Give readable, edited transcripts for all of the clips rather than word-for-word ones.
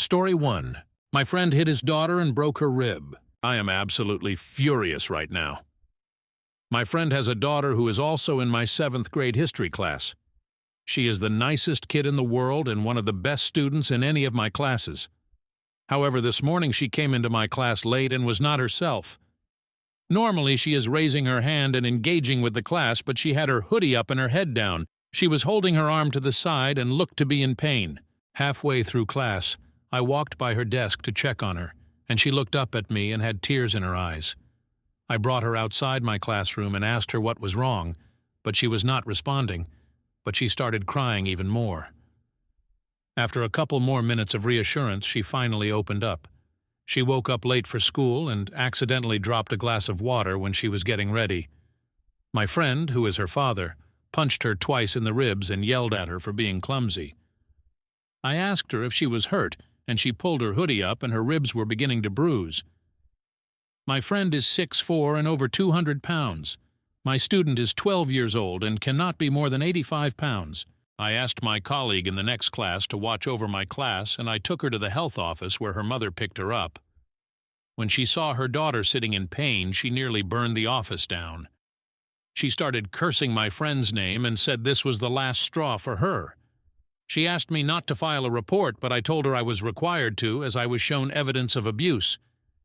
Story 1. My friend hit his daughter and broke her rib. I am absolutely furious right now. My friend has a daughter who is also in my 7th grade history class. She is the nicest kid in the world and one of the best students in any of my classes. However, this morning she came into my class late and was not herself. Normally she is raising her hand and engaging with the class, but she had her hoodie up and her head down. She was holding her arm to the side and looked to be in pain. Halfway through class, I walked by her desk to check on her, and she looked up at me and had tears in her eyes. I brought her outside my classroom and asked her what was wrong, but she was not responding, but she started crying even more. After a couple more minutes of reassurance, she finally opened up. She woke up late for school and accidentally dropped a glass of water when she was getting ready. My friend, who is her father, punched her twice in the ribs and yelled at her for being clumsy. I asked her if she was hurt, and she pulled her hoodie up and her ribs were beginning to bruise. My friend is 6'4" and over 200 pounds. My student is 12 years old and cannot be more than 85 pounds. I asked my colleague in the next class to watch over my class, and I took her to the health office where her mother picked her up. When she saw her daughter sitting in pain, she nearly burned the office down. She started cursing my friend's name and said this was the last straw for her. She asked me not to file a report, but I told her I was required to, as I was shown evidence of abuse,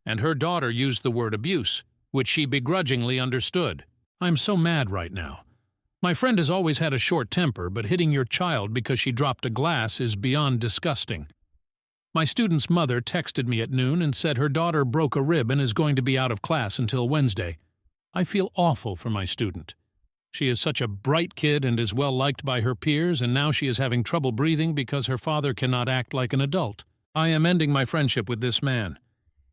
and her daughter used the word abuse, which she begrudgingly understood. I'm so mad right now. My friend has always had a short temper, but hitting your child because she dropped a glass is beyond disgusting. My student's mother texted me at noon and said her daughter broke a rib and is going to be out of class until Wednesday. I feel awful for my student. She is such a bright kid and is well liked by her peers, and now she is having trouble breathing because her father cannot act like an adult. I am ending my friendship with this man.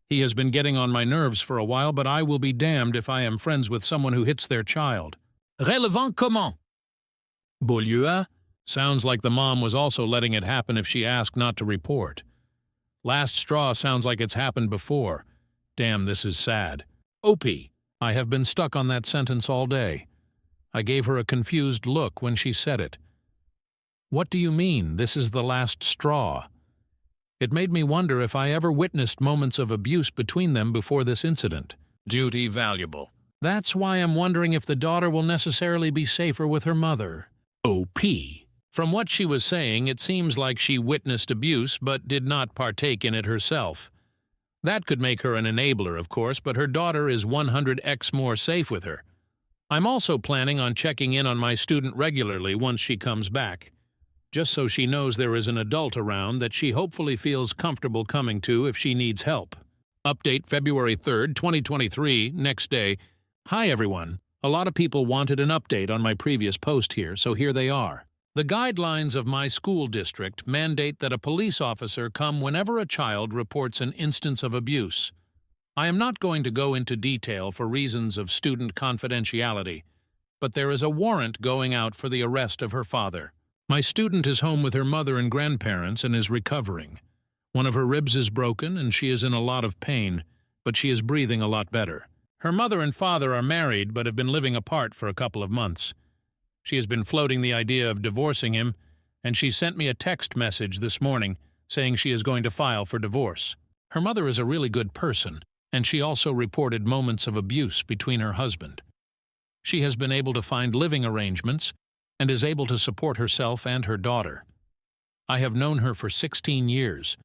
He has been getting on my nerves for a while, but I will be damned if I am friends with someone who hits their child. Relevant comment? Beaulieu? Sounds like the mom was also letting it happen if she asked not to report. Last straw sounds like it's happened before. Damn, this is sad. OP. I have been stuck on that sentence all day. I gave her a confused look when she said it. What do you mean, this is the last straw? It made me wonder if I ever witnessed moments of abuse between them before this incident. Duty valuable. That's why I'm wondering if the daughter will necessarily be safer with her mother. OP. From what she was saying, it seems like she witnessed abuse but did not partake in it herself. That could make her an enabler, of course, but her daughter is 100x more safe with her. I'm also planning on checking in on my student regularly once she comes back, just so she knows there is an adult around that she hopefully feels comfortable coming to if she needs help. Update February 3rd, 2023, next day. Hi everyone. A lot of people wanted an update on my previous post here, so here they are. The guidelines of my school district mandate that a police officer come whenever a child reports an instance of abuse. I am not going to go into detail for reasons of student confidentiality, but there is a warrant going out for the arrest of her father. My student is home with her mother and grandparents and is recovering. One of her ribs is broken and she is in a lot of pain, but she is breathing a lot better. Her mother and father are married but have been living apart for a couple of months. She has been floating the idea of divorcing him, and she sent me a text message this morning saying she is going to file for divorce. Her mother is a really good person, and she also reported moments of abuse between her husband. She has been able to find living arrangements and is able to support herself and her daughter. I have known her for 16 years.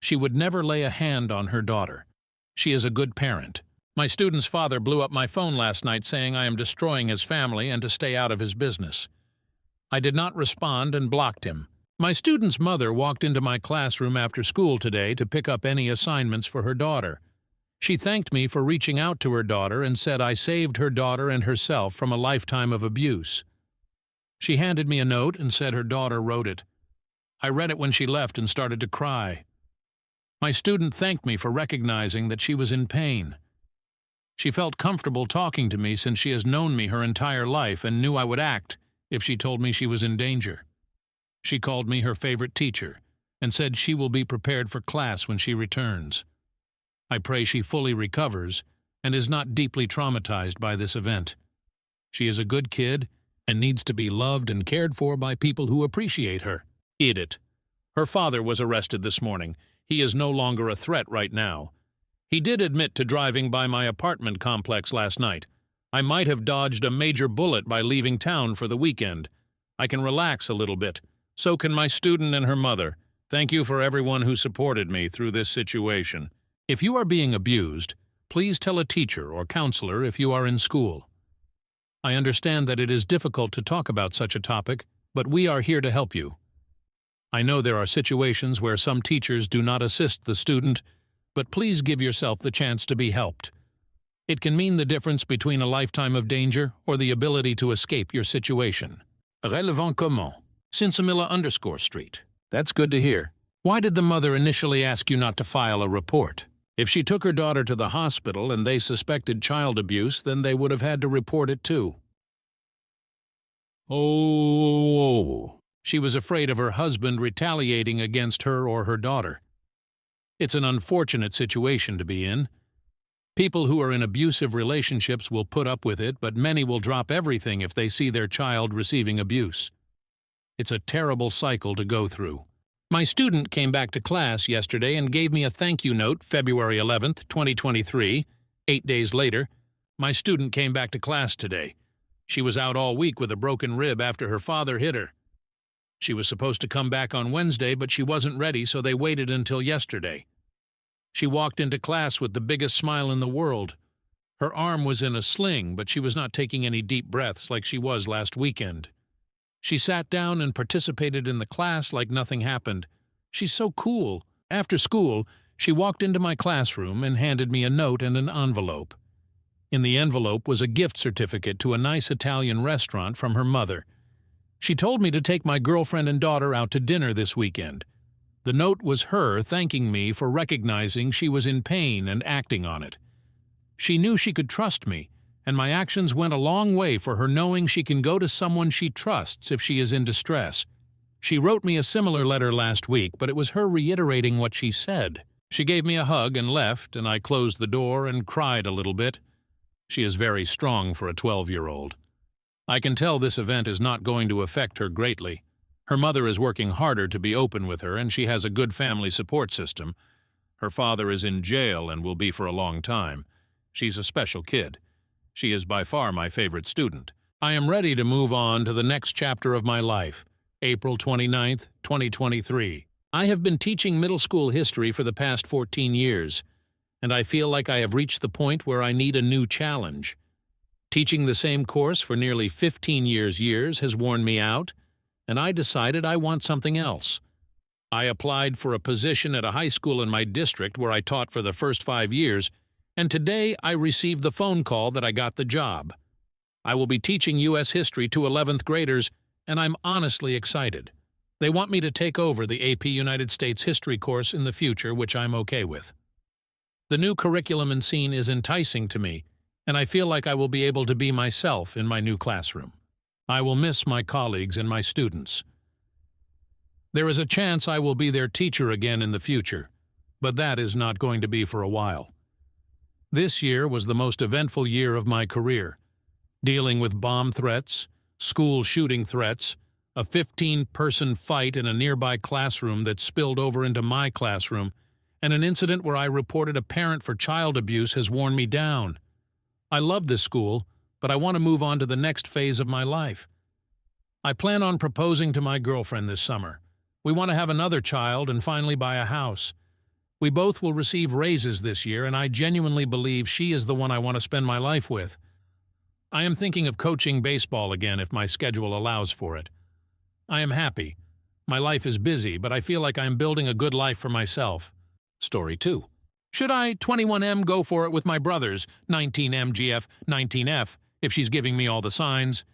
She would never lay a hand on her daughter. She is a good parent. My student's father blew up my phone last night saying I am destroying his family and to stay out of his business. I did not respond and blocked him. My student's mother walked into my classroom after school today to pick up any assignments for her daughter. She thanked me for reaching out to her daughter and said I saved her daughter and herself from a lifetime of abuse. She handed me a note and said her daughter wrote it. I read it when she left and started to cry. My student thanked me for recognizing that she was in pain. She felt comfortable talking to me since she has known me her entire life and knew I would act if she told me she was in danger. She called me her favorite teacher and said she will be prepared for class when she returns. I pray she fully recovers and is not deeply traumatized by this event. She is a good kid and needs to be loved and cared for by people who appreciate her. Edith. Her father was arrested this morning. He is no longer a threat right now. He did admit to driving by my apartment complex last night. I might have dodged a major bullet by leaving town for the weekend. I can relax a little bit. So can my student and her mother. Thank you for everyone who supported me through this situation. If you are being abused, please tell a teacher or counselor if you are in school. I understand that it is difficult to talk about such a topic, but we are here to help you. I know there are situations where some teachers do not assist the student, but please give yourself the chance to be helped. It can mean the difference between a lifetime of danger or the ability to escape your situation. Relevant comment. Sinsamilla_Street. That's good to hear. Why did the mother initially ask you not to file a report? If she took her daughter to the hospital and they suspected child abuse, then they would have had to report it too. Oh, she was afraid of her husband retaliating against her or her daughter. It's an unfortunate situation to be in. People who are in abusive relationships will put up with it, but many will drop everything if they see their child receiving abuse. It's a terrible cycle to go through. My student came back to class yesterday and gave me a thank you note February 11th, 2023. 8 days later, my student came back to class today. She was out all week with a broken rib after her father hit her. She was supposed to come back on Wednesday, but she wasn't ready, so they waited until yesterday. She walked into class with the biggest smile in the world. Her arm was in a sling, but she was not taking any deep breaths like she was last weekend. She sat down and participated in the class like nothing happened. She's so cool. After school, she walked into my classroom and handed me a note and an envelope. In the envelope was a gift certificate to a nice Italian restaurant from her mother. She told me to take my girlfriend and daughter out to dinner this weekend. The note was her thanking me for recognizing she was in pain and acting on it. She knew she could trust me, and my actions went a long way for her knowing she can go to someone she trusts if she is in distress. She wrote me a similar letter last week, but it was her reiterating what she said. She gave me a hug and left, and I closed the door and cried a little bit. She is very strong for a 12-year-old. I can tell this event is not going to affect her greatly. Her mother is working harder to be open with her, and she has a good family support system. Her father is in jail and will be for a long time. She's a special kid. She is by far my favorite student. I am ready to move on to the next chapter of my life. April 29th, 2023. I have been teaching middle school history for the past 14 years, and I feel like I have reached the point where I need a new challenge. Teaching the same course for nearly 15 years has worn me out, and I decided I want something else. I applied for a position at a high school in my district where I taught for the first 5 years, and today I received the phone call that I got the job. I will be teaching U.S. history to 11th graders, and I'm honestly excited. They want me to take over the AP United States history course in the future, which I'm okay with. The new curriculum and scene is enticing to me, and I feel like I will be able to be myself in my new classroom. I will miss my colleagues and my students. There is a chance I will be their teacher again in the future, but that is not going to be for a while. This year was the most eventful year of my career, dealing with bomb threats, school shooting threats, a 15-person fight in a nearby classroom that spilled over into my classroom, and an incident where I reported a parent for child abuse has worn me down. I love this school, but I want to move on to the next phase of my life. I plan on proposing to my girlfriend this summer. We want to have another child and finally buy a house. We both will receive raises this year, and I genuinely believe she is the one I want to spend my life with. I am thinking of coaching baseball again if my schedule allows for it. I am happy. My life is busy, but I feel like I am building a good life for myself. Story 2. Should I, 21M, go for it with my brothers, 19M, GF, 19F, if she's giving me all the signs?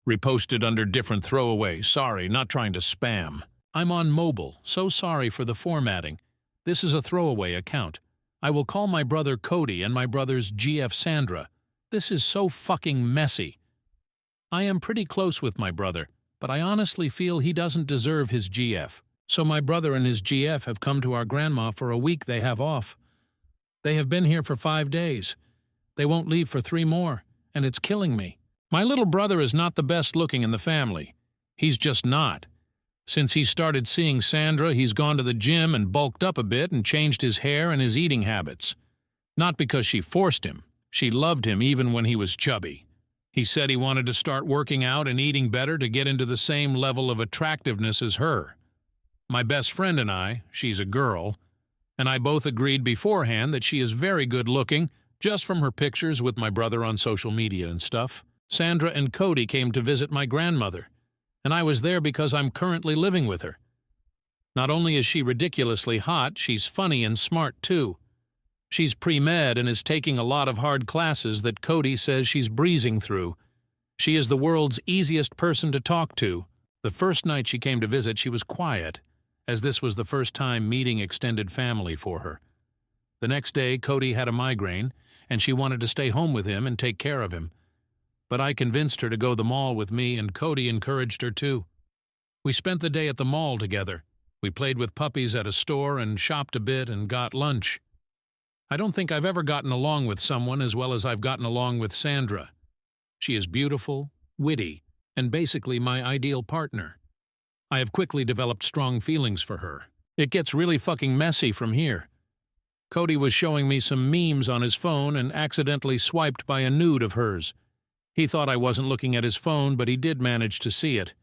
Reposted under different throwaway. Sorry, not trying to spam. I'm on mobile, so sorry for the formatting. This is a throwaway account. I will call my brother Cody and my brothers GF Sandra. This is so fucking messy. I am pretty close with my brother, but I honestly feel he doesn't deserve his GF. So my brother and his GF have come to our grandma for a week they have off. They have been here for 5 days. They won't leave for 3 more, and it's killing me. My little brother is not the best looking in the family. He's just not. Since he started seeing Sandra, he's gone to the gym and bulked up a bit and changed his hair and his eating habits. Not because she forced him. She loved him even when he was chubby. He said he wanted to start working out and eating better to get into the same level of attractiveness as her. My best friend and I, she's a girl, and I both agreed beforehand that she is very good looking, just from her pictures with my brother on social media and stuff. Sandra and Cody came to visit my grandmother, and I was there because I'm currently living with her. Not only is she ridiculously hot, she's funny and smart too. She's pre-med and is taking a lot of hard classes that Cody says she's breezing through. She is the world's easiest person to talk to. The first night she came to visit, she was quiet, as this was the first time meeting extended family for her. The next day, Cody had a migraine, and she wanted to stay home with him and take care of him. But I convinced her to go to the mall with me, and Cody encouraged her too. We spent the day at the mall together. We played with puppies at a store and shopped a bit and got lunch. I don't think I've ever gotten along with someone as well as I've gotten along with Sandra. She is beautiful, witty, and basically my ideal partner. I have quickly developed strong feelings for her. It gets really fucking messy from here. Cody was showing me some memes on his phone and accidentally swiped by a nude of hers. He thought I wasn't looking at his phone, but he did manage to see it.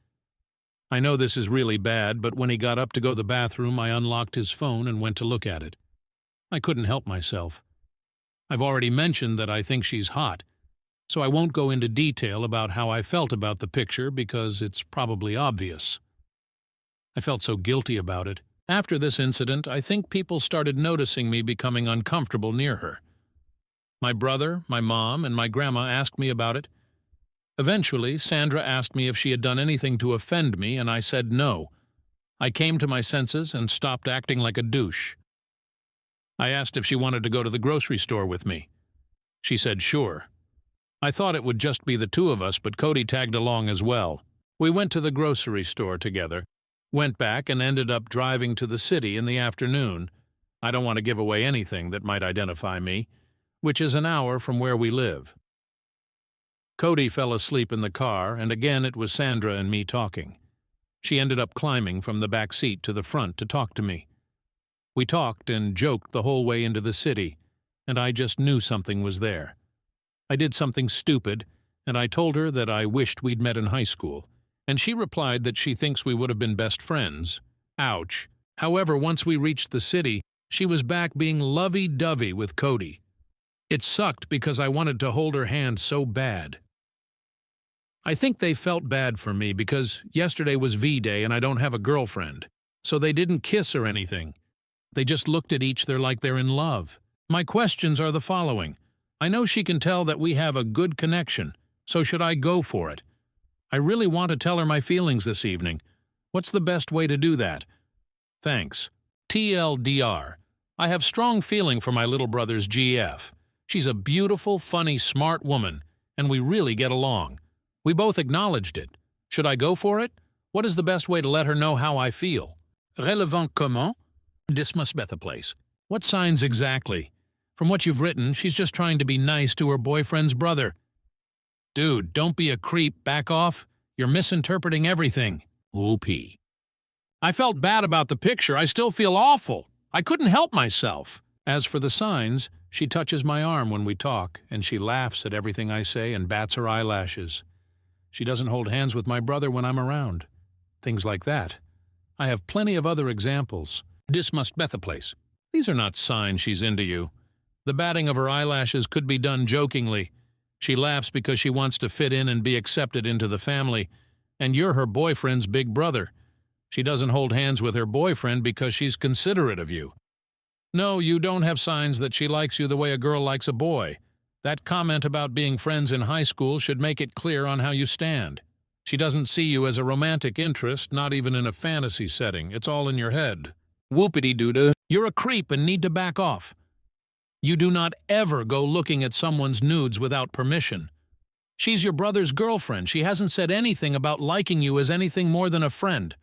I know this is really bad, but when he got up to go to the bathroom, I unlocked his phone and went to look at it. I couldn't help myself. I've already mentioned that I think she's hot, so I won't go into detail about how I felt about the picture because it's probably obvious. I felt so guilty about it. After this incident, I think people started noticing me becoming uncomfortable near her. My brother, my mom, and my grandma asked me about it. Eventually, Sandra asked me if she had done anything to offend me, and I said no. I came to my senses and stopped acting like a douche. I asked if she wanted to go to the grocery store with me. She said sure. I thought it would just be the two of us, but Cody tagged along as well. We went to the grocery store together, went back and ended up driving to the city in the afternoon. I don't want to give away anything that might identify me, which is an hour from where we live. Cody fell asleep in the car, and again it was Sandra and me talking. She ended up climbing from the back seat to the front to talk to me. We talked and joked the whole way into the city, and I just knew something was there. I did something stupid, and I told her that I wished we'd met in high school, and she replied that she thinks we would have been best friends. Ouch. However, once we reached the city, she was back being lovey-dovey with Cody. It sucked because I wanted to hold her hand so bad. I think they felt bad for me because yesterday was V-Day and I don't have a girlfriend, so they didn't kiss or anything. They just looked at each other like they're in love. My questions are the following. I know she can tell that we have a good connection, so should I go for it? I really want to tell her my feelings this evening. What's the best way to do that? Thanks. TLDR. I have strong feeling for my little brother's GF. She's a beautiful, funny, smart woman, and we really get along. We both acknowledged it. Should I go for it? What is the best way to let her know how I feel? Relevant comment? This must be the place. What signs exactly? From what you've written, she's just trying to be nice to her boyfriend's brother. Dude, don't be a creep, back off. You're misinterpreting everything. OP. I felt bad about the picture. I still feel awful. I couldn't help myself. As for the signs, she touches my arm when we talk, and she laughs at everything I say and bats her eyelashes. She doesn't hold hands with my brother when I'm around. Things like that. I have plenty of other examples. This must be the place. These are not signs she's into you. The batting of her eyelashes could be done jokingly. She laughs because she wants to fit in and be accepted into the family, and you're her boyfriend's big brother. She doesn't hold hands with her boyfriend because she's considerate of you. No, you don't have signs that she likes you the way a girl likes a boy. That comment about being friends in high school should make it clear on how you stand. She doesn't see you as a romantic interest, not even in a fantasy setting. It's all in your head. Whoopity-doo-dah. You're a creep and need to back off. You do not ever go looking at someone's nudes without permission. She's your brother's girlfriend. She hasn't said anything about liking you as anything more than a friend.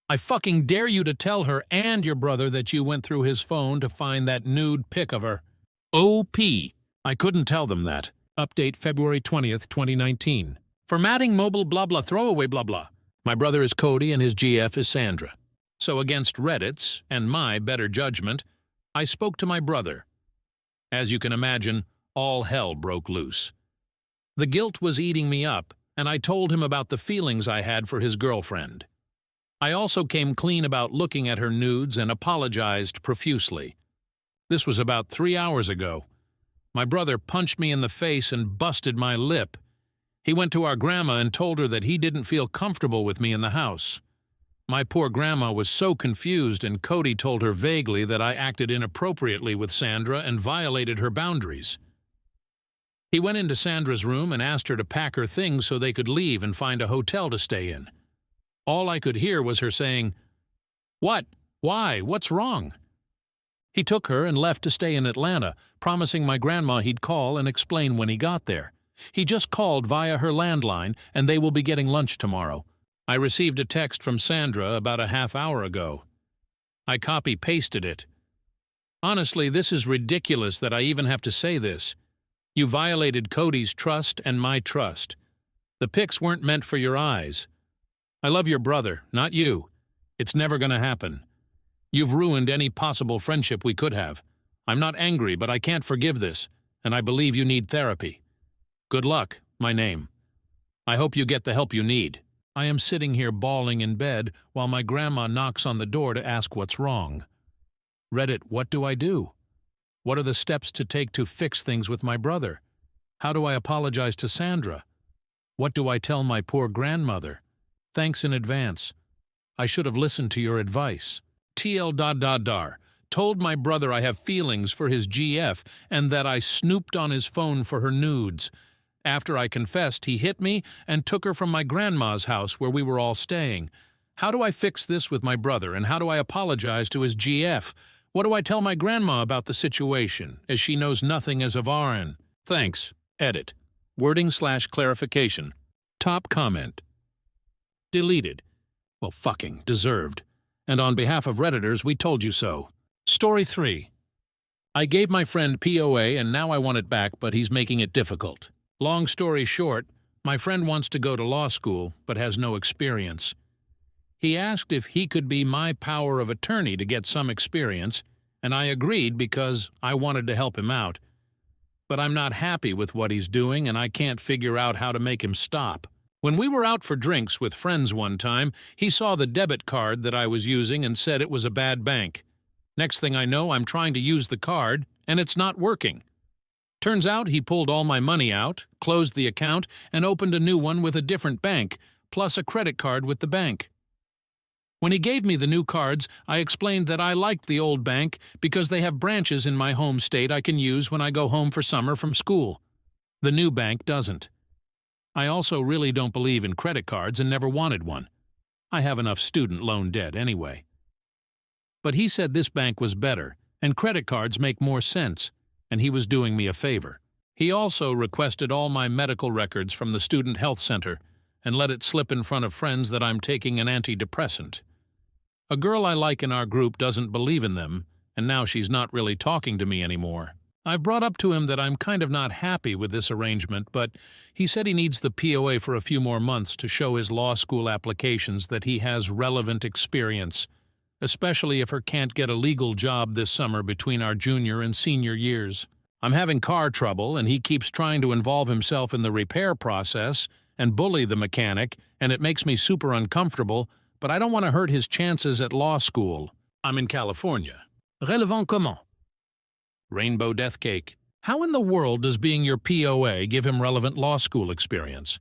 I fucking dare you to tell her and your brother that you went through his phone to find that nude pic of her. OP. I couldn't tell them that. Update February 20th, 2019. Formatting mobile blah blah throwaway blah blah. My brother is Cody and his GF is Sandra. So against Reddit's and my better judgment, I spoke to my brother. As you can imagine, all hell broke loose. The guilt was eating me up, and I told him about the feelings I had for his girlfriend. I also came clean about looking at her nudes and apologized profusely. This was about 3 hours ago. My brother punched me in the face and busted my lip. He went to our grandma and told her that he didn't feel comfortable with me in the house. My poor grandma was so confused, and Cody told her vaguely that I acted inappropriately with Sandra and violated her boundaries. He went into Sandra's room and asked her to pack her things so they could leave and find a hotel to stay in. All I could hear was her saying, "What? Why? What's wrong?" He took her and left to stay in Atlanta, promising my grandma he'd call and explain when he got there. He just called via her landline, and they will be getting lunch tomorrow. I received a text from Sandra about a half hour ago. I copy-pasted it. Honestly, this is ridiculous that I even have to say this. You violated Cody's trust and my trust. The pics weren't meant for your eyes. I love your brother, not you. It's never going to happen. You've ruined any possible friendship we could have. I'm not angry, but I can't forgive this, and I believe you need therapy. Good luck, my name. I hope you get the help you need. I am sitting here bawling in bed while my grandma knocks on the door to ask what's wrong. Reddit, what do I do? What are the steps to take to fix things with my brother? How do I apologize to Sandra? What do I tell my poor grandmother? Thanks in advance. I should have listened to your advice. TL. Told my brother I have feelings for his GF and that I snooped on his phone for her nudes. After I confessed, he hit me and took her from my grandma's house where we were all staying. How do I fix this with my brother, and how do I apologize to his GF? What do I tell my grandma about the situation, as she knows nothing as of RN? Thanks. Edit. Wording/clarification. Top comment. Deleted. Well, fucking deserved. And on behalf of Redditors, we told you so. Story 3. I gave my friend POA and now I want it back, but he's making it difficult. Long story short, my friend wants to go to law school, but has no experience. He asked if he could be my power of attorney to get some experience, and I agreed because I wanted to help him out. But I'm not happy with what he's doing, and I can't figure out how to make him stop. When we were out for drinks with friends one time, he saw the debit card that I was using and said it was a bad bank. Next thing I know, I'm trying to use the card, and it's not working. Turns out he pulled all my money out, closed the account, and opened a new one with a different bank, plus a credit card with the bank. When he gave me the new cards, I explained that I liked the old bank because they have branches in my home state I can use when I go home for summer from school. The new bank doesn't. I also really don't believe in credit cards and never wanted one. I have enough student loan debt anyway. But he said this bank was better, and credit cards make more sense, and he was doing me a favor. He also requested all my medical records from the student health center and let it slip in front of friends that I'm taking an antidepressant. A girl I like in our group doesn't believe in them, and now she's not really talking to me anymore. I've brought up to him that I'm kind of not happy with this arrangement, but he said he needs the POA for a few more months to show his law school applications that he has relevant experience, especially if he can't get a legal job this summer between our junior and senior years. I'm having car trouble, and he keeps trying to involve himself in the repair process and bully the mechanic, and it makes me super uncomfortable, but I don't want to hurt his chances at law school. I'm in California. Relevant comment? Rainbow death cake. How in the world does being your POA give him relevant law school experience?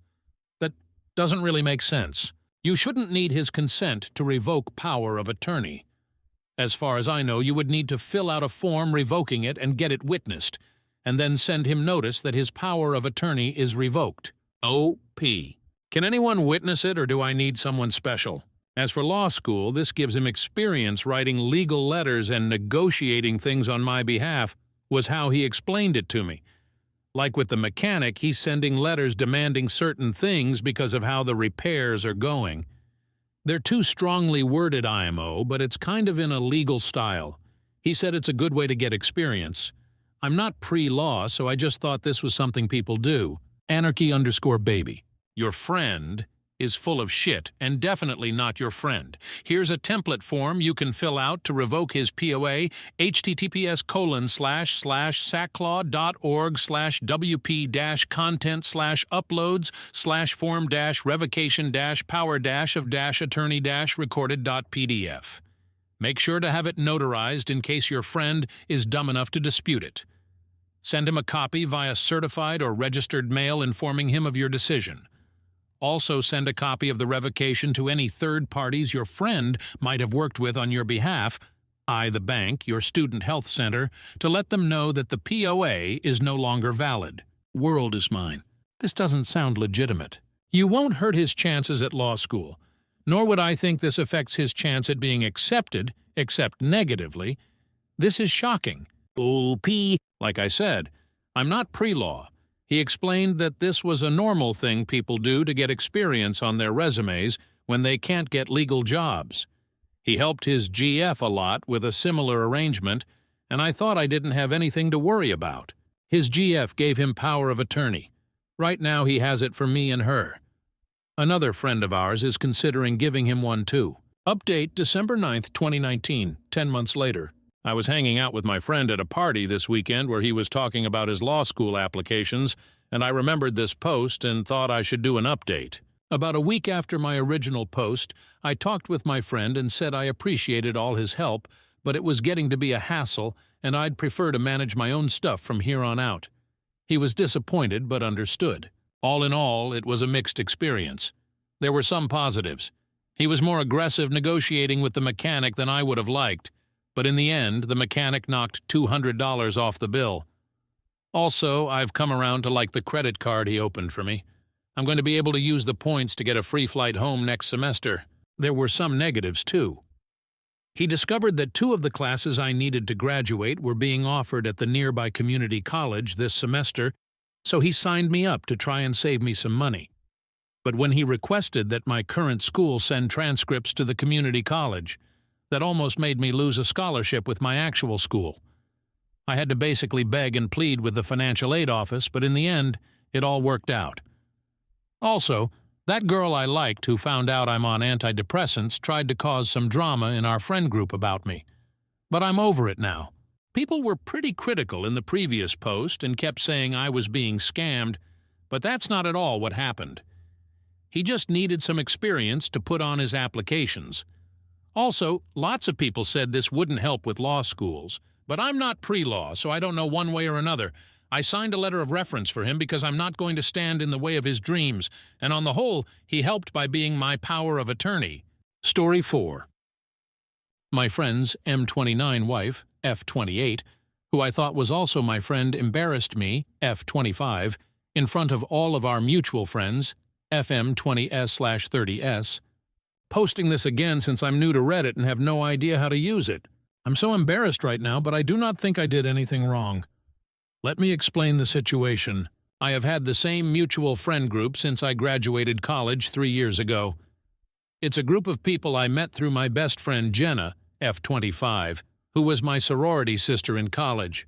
That doesn't really make sense. You shouldn't need his consent to revoke power of attorney. As far as I know, you would need to fill out a form revoking it and get it witnessed, and then send him notice that his power of attorney is revoked. OP. Can anyone witness it, or do I need someone special? As for law school, this gives him experience writing legal letters and negotiating things on my behalf, was how he explained it to me. Like with the mechanic, he's sending letters demanding certain things because of how the repairs are going. They're too strongly worded IMO, but it's kind of in a legal style. He said it's a good way to get experience. I'm not pre-law, so I just thought this was something people do. Anarchy_baby. Your friend is full of shit and definitely not your friend. Here's a template form you can fill out to revoke his POA, https://wp-content/uploads/wp-content/power-of-attorney-recorded.pdf. Make sure to have it notarized in case your friend is dumb enough to dispute it. Send him a copy via certified or registered mail informing him of your decision. Also send a copy of the revocation to any third parties your friend might have worked with on your behalf, I, the bank, your student health center, to let them know that the POA is no longer valid. World is mine. This doesn't sound legitimate. You won't hurt his chances at law school, nor would I think this affects his chance at being accepted, except negatively. This is shocking. OP. Like I said, I'm not pre-law. He explained that this was a normal thing people do to get experience on their resumes when they can't get legal jobs. He helped his GF a lot with a similar arrangement, and I thought I didn't have anything to worry about. His GF gave him power of attorney. Right now he has it for me and her. Another friend of ours is considering giving him one too. Update December 9th, 2019, 10 months later. I was hanging out with my friend at a party this weekend where he was talking about his law school applications, and I remembered this post and thought I should do an update. About a week after my original post, I talked with my friend and said I appreciated all his help, but it was getting to be a hassle, and I'd prefer to manage my own stuff from here on out. He was disappointed but understood. All in all, it was a mixed experience. There were some positives. He was more aggressive negotiating with the mechanic than I would have liked, but in the end, the mechanic knocked $200 off the bill. Also, I've come around to like the credit card he opened for me. I'm going to be able to use the points to get a free flight home next semester. There were some negatives, too. He discovered that 2 of the classes I needed to graduate were being offered at the nearby community college this semester, so he signed me up to try and save me some money. But when he requested that my current school send transcripts to the community college, that almost made me lose a scholarship with my actual school. I had to basically beg and plead with the financial aid office, but in the end, it all worked out. Also, that girl I liked who found out I'm on antidepressants tried to cause some drama in our friend group about me. But I'm over it now. People were pretty critical in the previous post and kept saying I was being scammed, but that's not at all what happened. He just needed some experience to put on his applications. Also, lots of people said this wouldn't help with law schools, but I'm not pre-law, so I don't know one way or another. I signed a letter of reference for him because I'm not going to stand in the way of his dreams, and on the whole, he helped by being my power of attorney. Story 4. My friend's M29 wife, F28, who I thought was also my friend, embarrassed me, F25, in front of all of our mutual friends, FM20S/30S, posting this again since I'm new to Reddit and have no idea how to use it. I'm so embarrassed right now, but I do not think I did anything wrong. Let me explain the situation. I have had the same mutual friend group since I graduated college 3 years ago. It's a group of people I met through my best friend Jenna, F25, who was my sorority sister in college.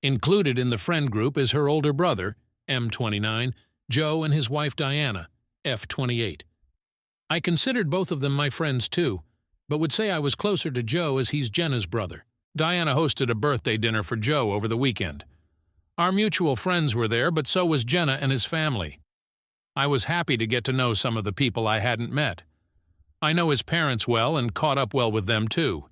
Included in the friend group is her older brother, M29, Joe, and his wife Diana, F28. I considered both of them my friends too, but would say I was closer to Joe as he's Jenna's brother. Diana hosted a birthday dinner for Joe over the weekend. Our mutual friends were there, but so was Jenna and his family. I was happy to get to know some of the people I hadn't met. I know his parents well and caught up well with them too.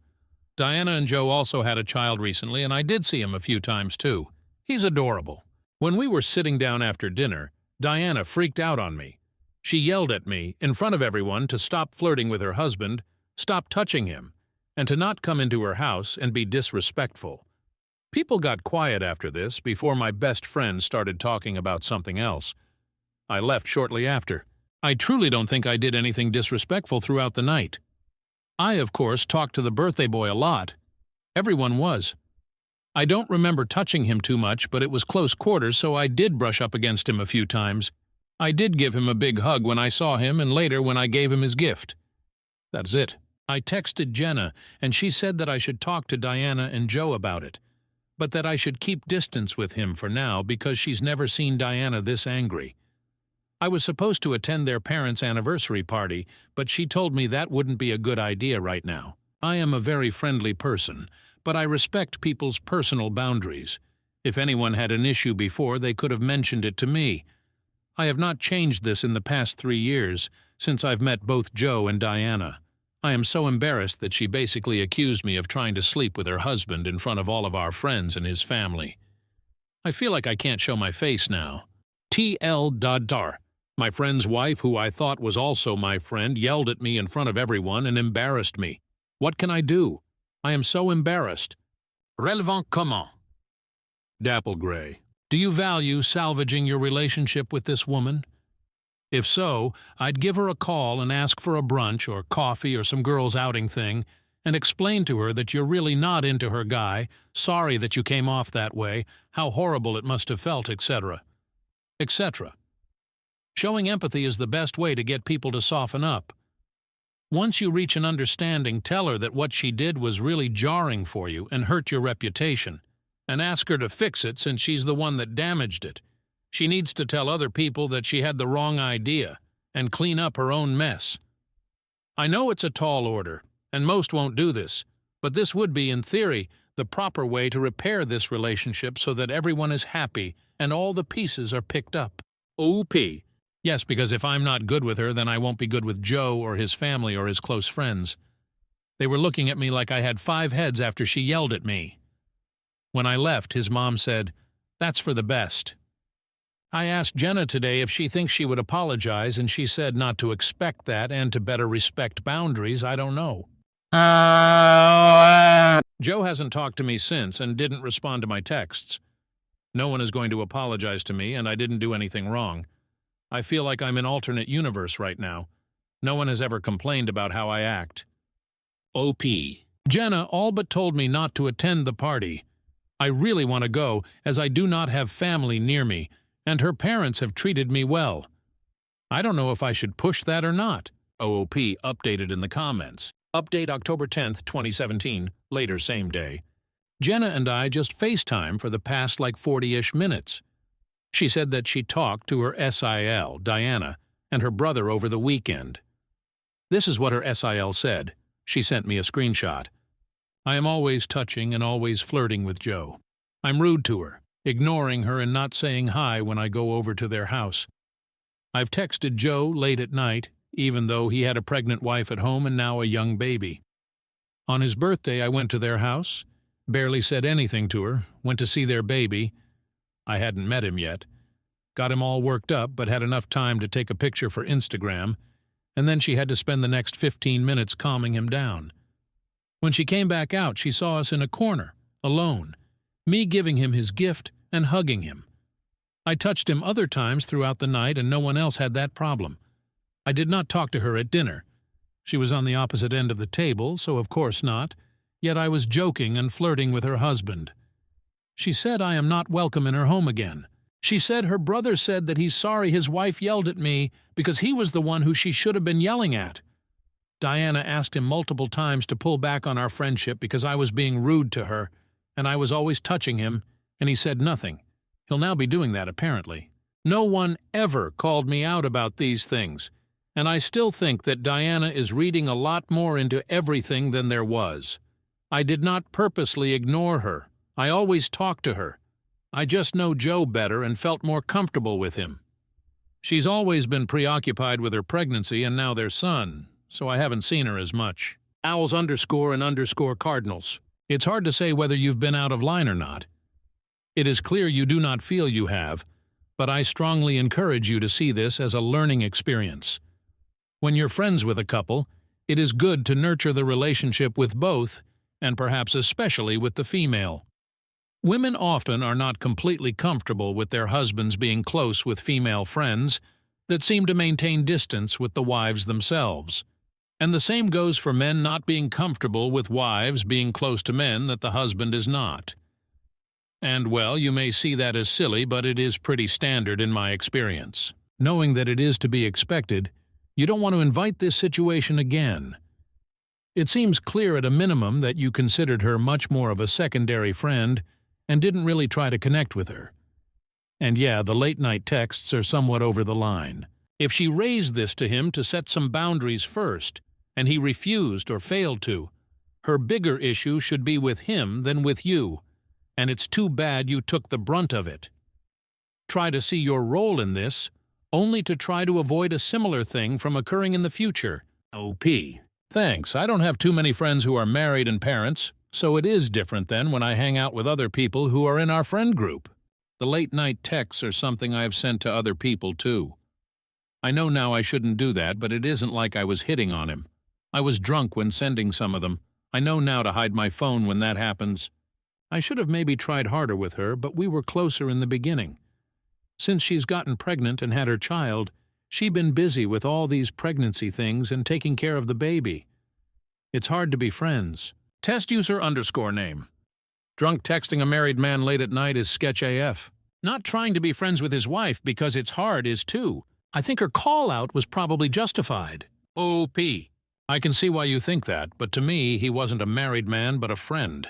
Diana and Joe also had a child recently, and I did see him a few times too. He's adorable. When we were sitting down after dinner, Diana freaked out on me. She yelled at me, in front of everyone, to stop flirting with her husband, stop touching him, and to not come into her house and be disrespectful. People got quiet after this before my best friend started talking about something else. I left shortly after. I truly don't think I did anything disrespectful throughout the night. I, of course, talked to the birthday boy a lot. Everyone was. I don't remember touching him too much, but it was close quarters, so I did brush up against him a few times. I did give him a big hug when I saw him and later when I gave him his gift. That's it. I texted Jenna, and she said that I should talk to Diana and Joe about it, but that I should keep distance with him for now because she's never seen Diana this angry. I was supposed to attend their parents' anniversary party, but she told me that wouldn't be a good idea right now. I am a very friendly person, but I respect people's personal boundaries. If anyone had an issue before, they could have mentioned it to me. I have not changed this in the past 3 years, since I've met both Joe and Diana. I am so embarrassed that she basically accused me of trying to sleep with her husband in front of all of our friends and his family. I feel like I can't show my face now. T.L. Dadar. My friend's wife, who I thought was also my friend, yelled at me in front of everyone and embarrassed me. What can I do? I am so embarrassed. Relevant comment. Dapple Gray. Do you value salvaging your relationship with this woman? If so, I'd give her a call and ask for a brunch or coffee or some girls' outing thing and explain to her that you're really not into her guy, sorry that you came off that way, how horrible it must have felt, etc. etc. Showing empathy is the best way to get people to soften up. Once you reach an understanding, tell her that what she did was really jarring for you and hurt your reputation, and ask her to fix it since she's the one that damaged it. She needs to tell other people that she had the wrong idea and clean up her own mess. I know it's a tall order, and most won't do this, but this would be, in theory, the proper way to repair this relationship so that everyone is happy and all the pieces are picked up. O.P. Yes, because if I'm not good with her, then I won't be good with Joe or his family or his close friends. They were looking at me like I had 5 heads after she yelled at me. When I left, his mom said, "That's for the best." I asked Jenna today if she thinks she would apologize, and she said not to expect that and to better respect boundaries. I don't know. Joe hasn't talked to me since and didn't respond to my texts. No one is going to apologize to me, and I didn't do anything wrong. I feel like I'm in alternate universe right now. No one has ever complained about how I act. O.P. Jenna all but told me not to attend the party. I really want to go, as I do not have family near me, and her parents have treated me well. I don't know if I should push that or not. OOP updated in the comments. Update October 10th, 2017, later same day. Jenna and I just FaceTime for the past like 40-ish minutes. She said that she talked to her SIL, Diana, and her brother over the weekend. This is what her SIL said. She sent me a screenshot. I am always touching and always flirting with Joe. I'm rude to her, ignoring her and not saying hi when I go over to their house. I've texted Joe late at night, even though he had a pregnant wife at home and now a young baby. On his birthday, I went to their house, barely said anything to her, went to see their baby. I hadn't met him yet. Got him all worked up, but had enough time to take a picture for Instagram, and then she had to spend the next 15 minutes calming him down. When she came back out, she saw us in a corner, alone, me giving him his gift and hugging him. I touched him other times throughout the night, and no one else had that problem. I did not talk to her at dinner. She was on the opposite end of the table, so of course not, yet I was joking and flirting with her husband. She said I am not welcome in her home again. She said her brother said that he's sorry his wife yelled at me because he was the one who she should have been yelling at. Diana asked him multiple times to pull back on our friendship because I was being rude to her, and I was always touching him, and he said nothing. He'll now be doing that, apparently. No one ever called me out about these things, and I still think that Diana is reading a lot more into everything than there was. I did not purposely ignore her. I always talked to her. I just know Joe better and felt more comfortable with him. She's always been preoccupied with her pregnancy and now their son, so I haven't seen her as much. Owls _and _Cardinals. It's hard to say whether you've been out of line or not. It is clear you do not feel you have, but I strongly encourage you to see this as a learning experience. When you're friends with a couple, it is good to nurture the relationship with both, and perhaps especially with the female. Women often are not completely comfortable with their husbands being close with female friends that seem to maintain distance with the wives themselves. And the same goes for men not being comfortable with wives being close to men that the husband is not. And, well, you may see that as silly, but it is pretty standard in my experience. Knowing that it is to be expected, you don't want to invite this situation again. It seems clear at a minimum that you considered her much more of a secondary friend and didn't really try to connect with her. And yeah, the late-night texts are somewhat over the line. If she raised this to him to set some boundaries first, and he refused or failed to, her bigger issue should be with him than with you, and it's too bad you took the brunt of it. Try to see your role in this, only to try to avoid a similar thing from occurring in the future. O.P. Thanks, I don't have too many friends who are married and parents, so it is different then when I hang out with other people who are in our friend group. The late-night texts are something I have sent to other people too. I know now I shouldn't do that, but it isn't like I was hitting on him. I was drunk when sending some of them. I know now to hide my phone when that happens. I should have maybe tried harder with her, but we were closer in the beginning. Since she's gotten pregnant and had her child, she's been busy with all these pregnancy things and taking care of the baby. It's hard to be friends. Test user _name. Drunk texting a married man late at night is sketch AF. Not trying to be friends with his wife because it's hard is too. I think her call-out was probably justified. O.P. I can see why you think that, but to me, he wasn't a married man but a friend.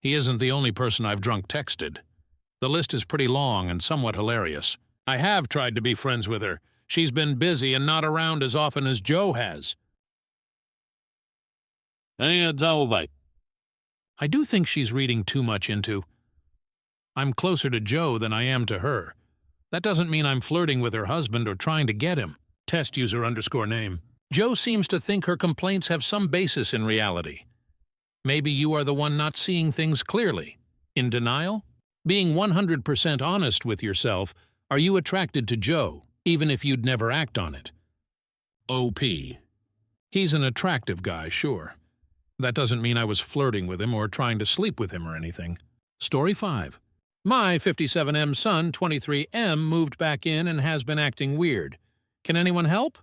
He isn't the only person I've drunk texted. The list is pretty long and somewhat hilarious. I have tried to be friends with her. She's been busy and not around as often as Joe has. I do think she's reading too much into. I'm closer to Joe than I am to her. That doesn't mean I'm flirting with her husband or trying to get him. Test user _name. Joe seems to think her complaints have some basis in reality. Maybe you are the one not seeing things clearly. In denial? Being 100% honest with yourself, are you attracted to Joe, even if you'd never act on it? O.P. He's an attractive guy, sure. That doesn't mean I was flirting with him or trying to sleep with him or anything. Story 5. My 57M son, 23M, moved back in and has been acting weird. Can anyone help?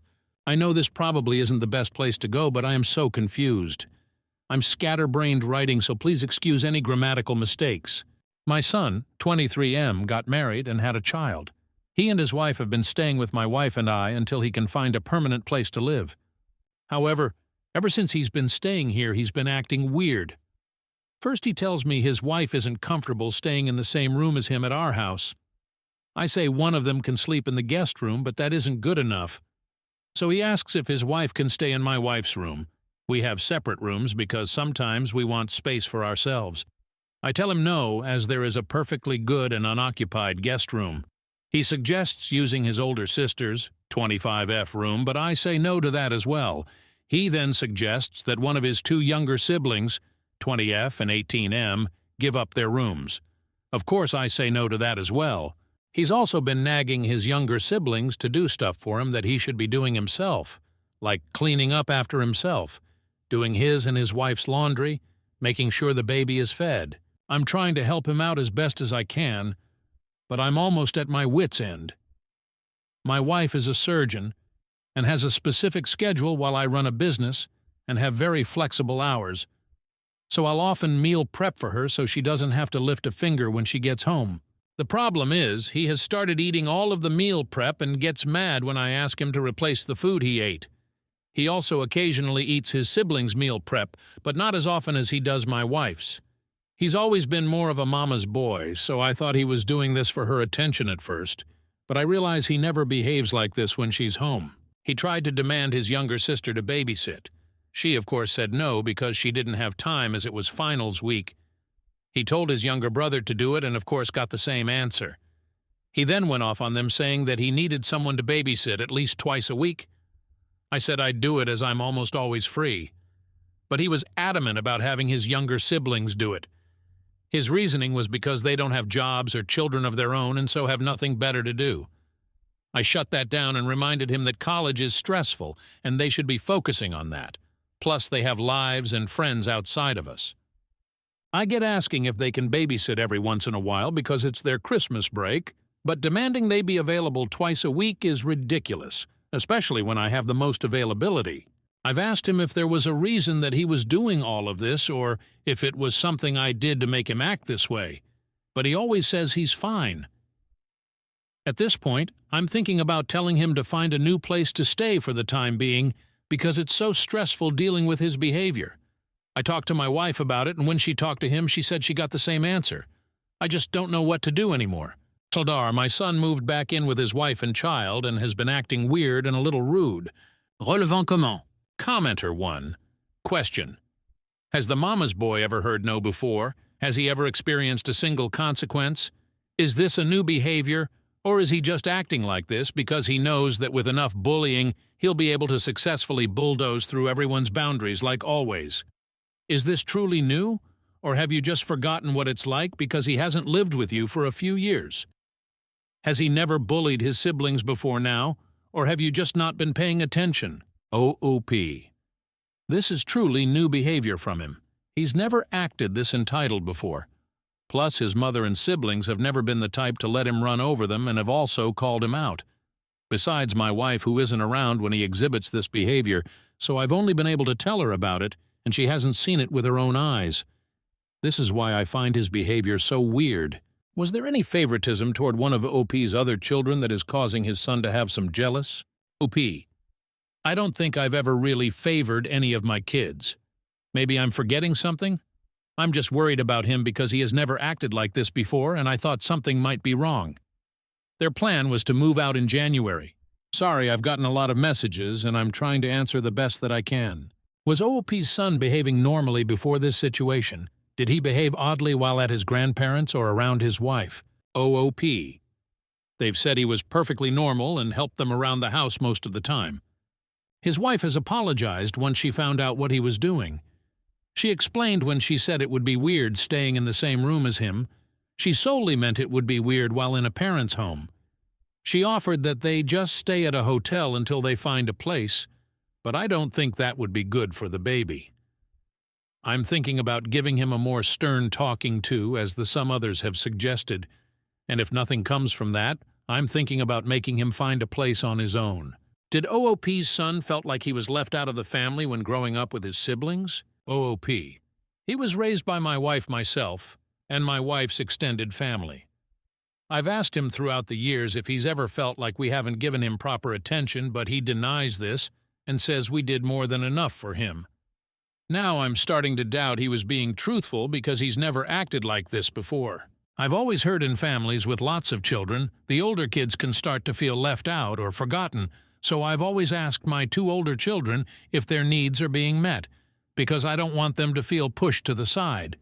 I know this probably isn't the best place to go, but I am so confused. I'm scatterbrained writing, so please excuse any grammatical mistakes. My son, 23M, got married and had a child. He and his wife have been staying with my wife and I until he can find a permanent place to live. However, ever since he's been staying here, he's been acting weird. First, he tells me his wife isn't comfortable staying in the same room as him at our house. I say one of them can sleep in the guest room, but that isn't good enough. So he asks if his wife can stay in my wife's room. We have separate rooms because sometimes we want space for ourselves. I tell him no, as there is a perfectly good and unoccupied guest room. He suggests using his older sister's 25F room, but I say no to that as well. He then suggests that one of his two younger siblings, 20F and 18M, give up their rooms. Of course, I say no to that as well. He's also been nagging his younger siblings to do stuff for him that he should be doing himself, like cleaning up after himself, doing his and his wife's laundry, making sure the baby is fed. I'm trying to help him out as best as I can, but I'm almost at my wit's end. My wife is a surgeon and has a specific schedule while I run a business and have very flexible hours, so I'll often meal prep for her so she doesn't have to lift a finger when she gets home. The problem is, he has started eating all of the meal prep and gets mad when I ask him to replace the food he ate. He also occasionally eats his siblings' meal prep, but not as often as he does my wife's. He's always been more of a mama's boy, so I thought he was doing this for her attention at first, but I realize he never behaves like this when she's home. He tried to demand his younger sister to babysit. She, of course, said no because she didn't have time as it was finals week. He told his younger brother to do it and, of course, got the same answer. He then went off on them saying that he needed someone to babysit at least twice a week. I said I'd do it as I'm almost always free. But he was adamant about having his younger siblings do it. His reasoning was because they don't have jobs or children of their own and so have nothing better to do. I shut that down and reminded him that college is stressful and they should be focusing on that. Plus, they have lives and friends outside of us. I get asking if they can babysit every once in a while because it's their Christmas break, but demanding they be available twice a week is ridiculous, especially when I have the most availability. I've asked him if there was a reason that he was doing all of this or if it was something I did to make him act this way, but he always says he's fine. At this point, I'm thinking about telling him to find a new place to stay for the time being because it's so stressful dealing with his behavior. I talked to my wife about it, and when she talked to him, she said she got the same answer. I just don't know what to do anymore. Saldar, my son moved back in with his wife and child and has been acting weird and a little rude. Relevant comment. Commenter 1. Question. Has the mama's boy ever heard no before? Has he ever experienced a single consequence? Is this a new behavior, or is he just acting like this because he knows that with enough bullying he'll be able to successfully bulldoze through everyone's boundaries like always? Is this truly new, or have you just forgotten what it's like because he hasn't lived with you for a few years? Has he never bullied his siblings before now, or have you just not been paying attention? OOP. This is truly new behavior from him. He's never acted this entitled before. Plus, his mother and siblings have never been the type to let him run over them and have also called him out. Besides my wife, who isn't around when he exhibits this behavior, so I've only been able to tell her about it, and she hasn't seen it with her own eyes. This is why I find his behavior so weird. Was there any favoritism toward one of OP's other children that is causing his son to have some jealous? OP. I don't think I've ever really favored any of my kids. Maybe I'm forgetting something? I'm just worried about him because he has never acted like this before and I thought something might be wrong. Their plan was to move out in January. Sorry, I've gotten a lot of messages and I'm trying to answer the best that I can. Was OOP's son behaving normally before this situation? Did he behave oddly while at his grandparents' or around his wife? OOP. They've said he was perfectly normal and helped them around the house most of the time. His wife has apologized once she found out what he was doing. She explained when she said it would be weird staying in the same room as him. She solely meant it would be weird while in a parent's home. She offered that they just stay at a hotel until they find a place, but I don't think that would be good for the baby. I'm thinking about giving him a more stern talking to, as some others have suggested, and if nothing comes from that, I'm thinking about making him find a place on his own. Did OOP's son felt like he was left out of the family when growing up with his siblings? OOP. He was raised by my wife myself, and my wife's extended family. I've asked him throughout the years if he's ever felt like we haven't given him proper attention, but he denies this and says we did more than enough for him. Now I'm starting to doubt he was being truthful because he's never acted like this before. I've always heard in families with lots of children, the older kids can start to feel left out or forgotten, so I've always asked my 2 older children if their needs are being met, because I don't want them to feel pushed to the side.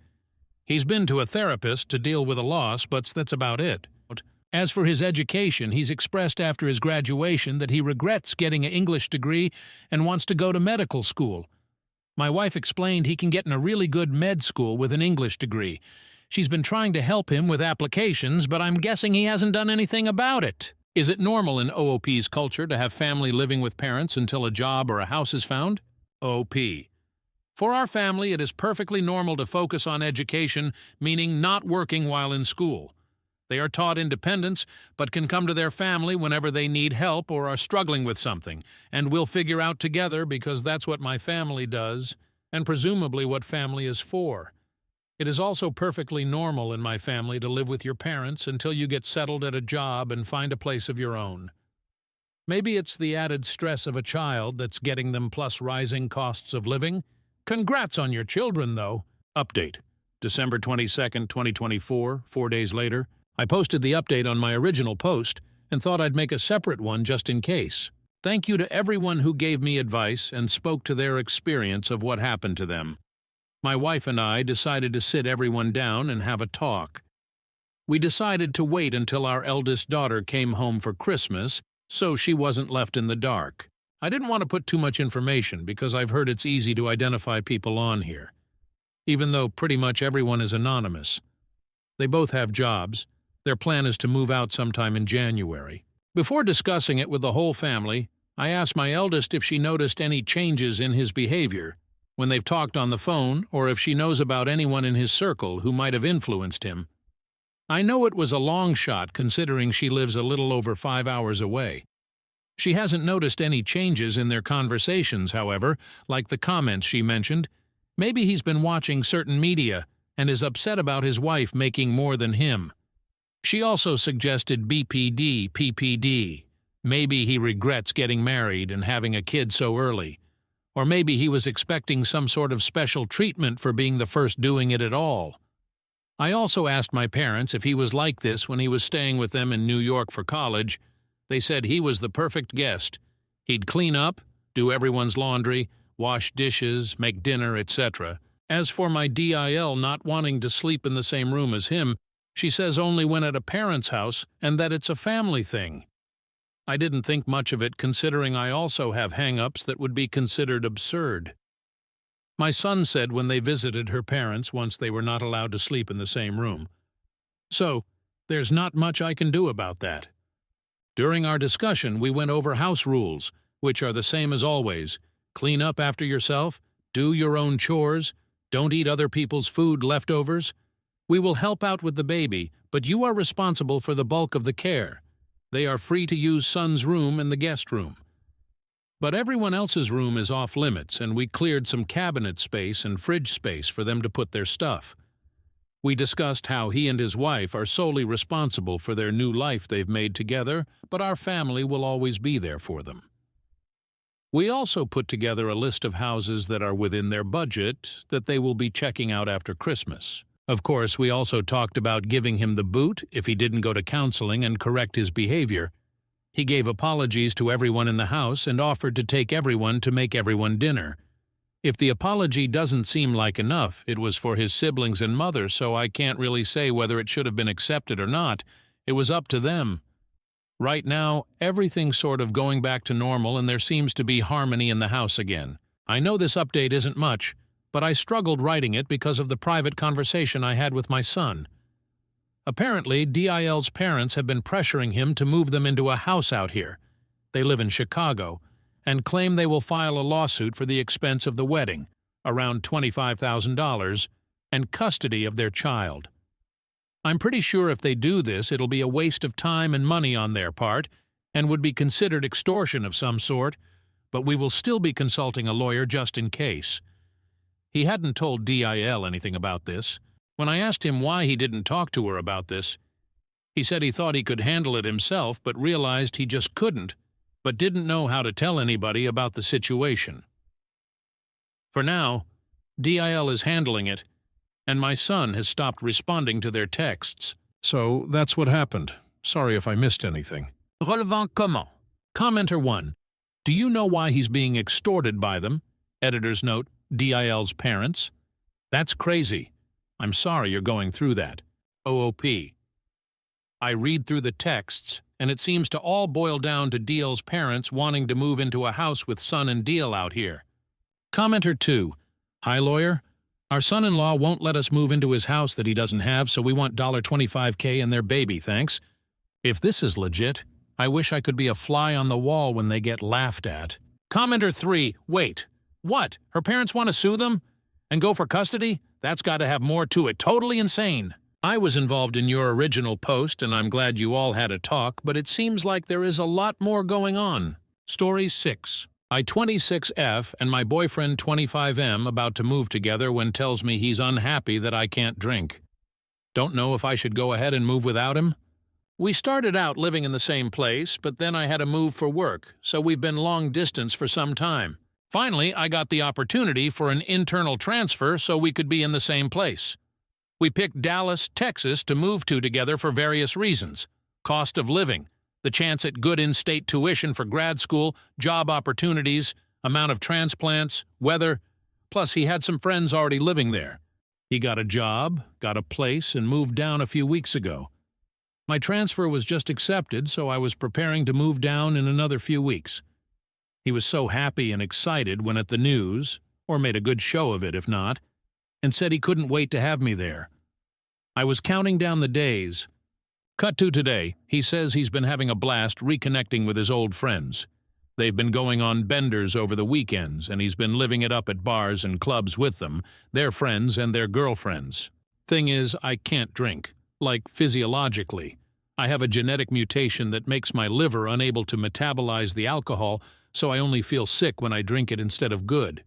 He's been to a therapist to deal with a loss, but that's about it. As for his education, he's expressed after his graduation that he regrets getting an English degree and wants to go to medical school. My wife explained he can get in a really good med school with an English degree. She's been trying to help him with applications, but I'm guessing he hasn't done anything about it. Is it normal in OOP's culture to have family living with parents until a job or a house is found? OP. For our family, it is perfectly normal to focus on education, meaning not working while in school. They are taught independence, but can come to their family whenever they need help or are struggling with something, and we'll figure out together because that's what my family does, and presumably what family is for. It is also perfectly normal in my family to live with your parents until you get settled at a job and find a place of your own. Maybe it's the added stress of a child that's getting them plus rising costs of living. Congrats on your children, though. Update. December 22nd, 2024, 4 days later. I posted the update on my original post and thought I'd make a separate one just in case. Thank you to everyone who gave me advice and spoke to their experience of what happened to them. My wife and I decided to sit everyone down and have a talk. We decided to wait until our eldest daughter came home for Christmas so she wasn't left in the dark. I didn't want to put too much information because I've heard it's easy to identify people on here, even though pretty much everyone is anonymous. They both have jobs. Their plan is to move out sometime in January. Before discussing it with the whole family, I asked my eldest if she noticed any changes in his behavior when they've talked on the phone or if she knows about anyone in his circle who might have influenced him. I know it was a long shot considering she lives a little over 5 hours away. She hasn't noticed any changes in their conversations, however, like the comments she mentioned. Maybe he's been watching certain media and is upset about his wife making more than him. She also suggested BPD, PPD. Maybe he regrets getting married and having a kid so early. Or maybe he was expecting some sort of special treatment for being the first doing it at all. I also asked my parents if he was like this when he was staying with them in New York for college. They said he was the perfect guest. He'd clean up, do everyone's laundry, wash dishes, make dinner, etc. As for my DIL not wanting to sleep in the same room as him, she says only when at a parent's house and that it's a family thing. I didn't think much of it considering I also have hang-ups that would be considered absurd. My son said when they visited her parents once they were not allowed to sleep in the same room. So, there's not much I can do about that. During our discussion, we went over house rules, which are the same as always. Clean up after yourself, do your own chores, don't eat other people's food leftovers. We will help out with the baby, but you are responsible for the bulk of the care. They are free to use son's room and the guest room. But everyone else's room is off limits, and we cleared some cabinet space and fridge space for them to put their stuff. We discussed how he and his wife are solely responsible for their new life they've made together, but our family will always be there for them. We also put together a list of houses that are within their budget that they will be checking out after Christmas. Of course, we also talked about giving him the boot if he didn't go to counseling and correct his behavior. He gave apologies to everyone in the house and offered to take everyone to make everyone dinner. If the apology doesn't seem like enough, it was for his siblings and mother, so I can't really say whether it should have been accepted or not. It was up to them. Right now, everything's sort of going back to normal and there seems to be harmony in the house again. I know this update isn't much, but I struggled writing it because of the private conversation I had with my son. Apparently, DIL's parents have been pressuring him to move them into a house out here. They live in Chicago, and claim they will file a lawsuit for the expense of the wedding, around $25,000, and custody of their child. I'm pretty sure if they do this, it'll be a waste of time and money on their part, and would be considered extortion of some sort, but we will still be consulting a lawyer just in case. He hadn't told DIL anything about this. When I asked him why he didn't talk to her about this, he said he thought he could handle it himself but realized he just couldn't, but didn't know how to tell anybody about the situation. For now, DIL is handling it, and my son has stopped responding to their texts. So that's what happened. Sorry if I missed anything. Relevant comment. Commenter 1. Do you know why he's being extorted by them? Editor's note, DIL's parents. That's crazy. I'm sorry you're going through that. OOP. I read through the texts, and it seems to all boil down to DIL's parents wanting to move into a house with son and DIL out here. Commenter 2. Hi, lawyer. Our son-in-law won't let us move into his house that he doesn't have, so we want $25K and their baby, thanks. If this is legit, I wish I could be a fly on the wall when they get laughed at. Commenter 3. Wait. What? Her parents want to sue them? And go for custody? That's got to have more to it. Totally insane. I was involved in your original post, and I'm glad you all had a talk, but it seems like there is a lot more going on. Story 6. I 26F and my boyfriend 25M about to move together when tells me he's unhappy that I can't drink. Don't know if I should go ahead and move without him? We started out living in the same place, but then I had to move for work, so we've been long distance for some time. Finally, I got the opportunity for an internal transfer so we could be in the same place. We picked Dallas, Texas to move to together for various reasons. Cost of living, the chance at good in-state tuition for grad school, job opportunities, amount of transplants, weather, plus he had some friends already living there. He got a job, got a place, and moved down a few weeks ago. My transfer was just accepted, so I was preparing to move down in another few weeks. He was so happy and excited when at the news, or made a good show of it if not, and said he couldn't wait to have me there. I was counting down the days. Cut to today, he says he's been having a blast reconnecting with his old friends. They've been going on benders over the weekends, and he's been living it up at bars and clubs with them, their friends and their girlfriends. Thing is, I can't drink, like physiologically. I have a genetic mutation that makes my liver unable to metabolize the alcohol, so I only feel sick when I drink it instead of good.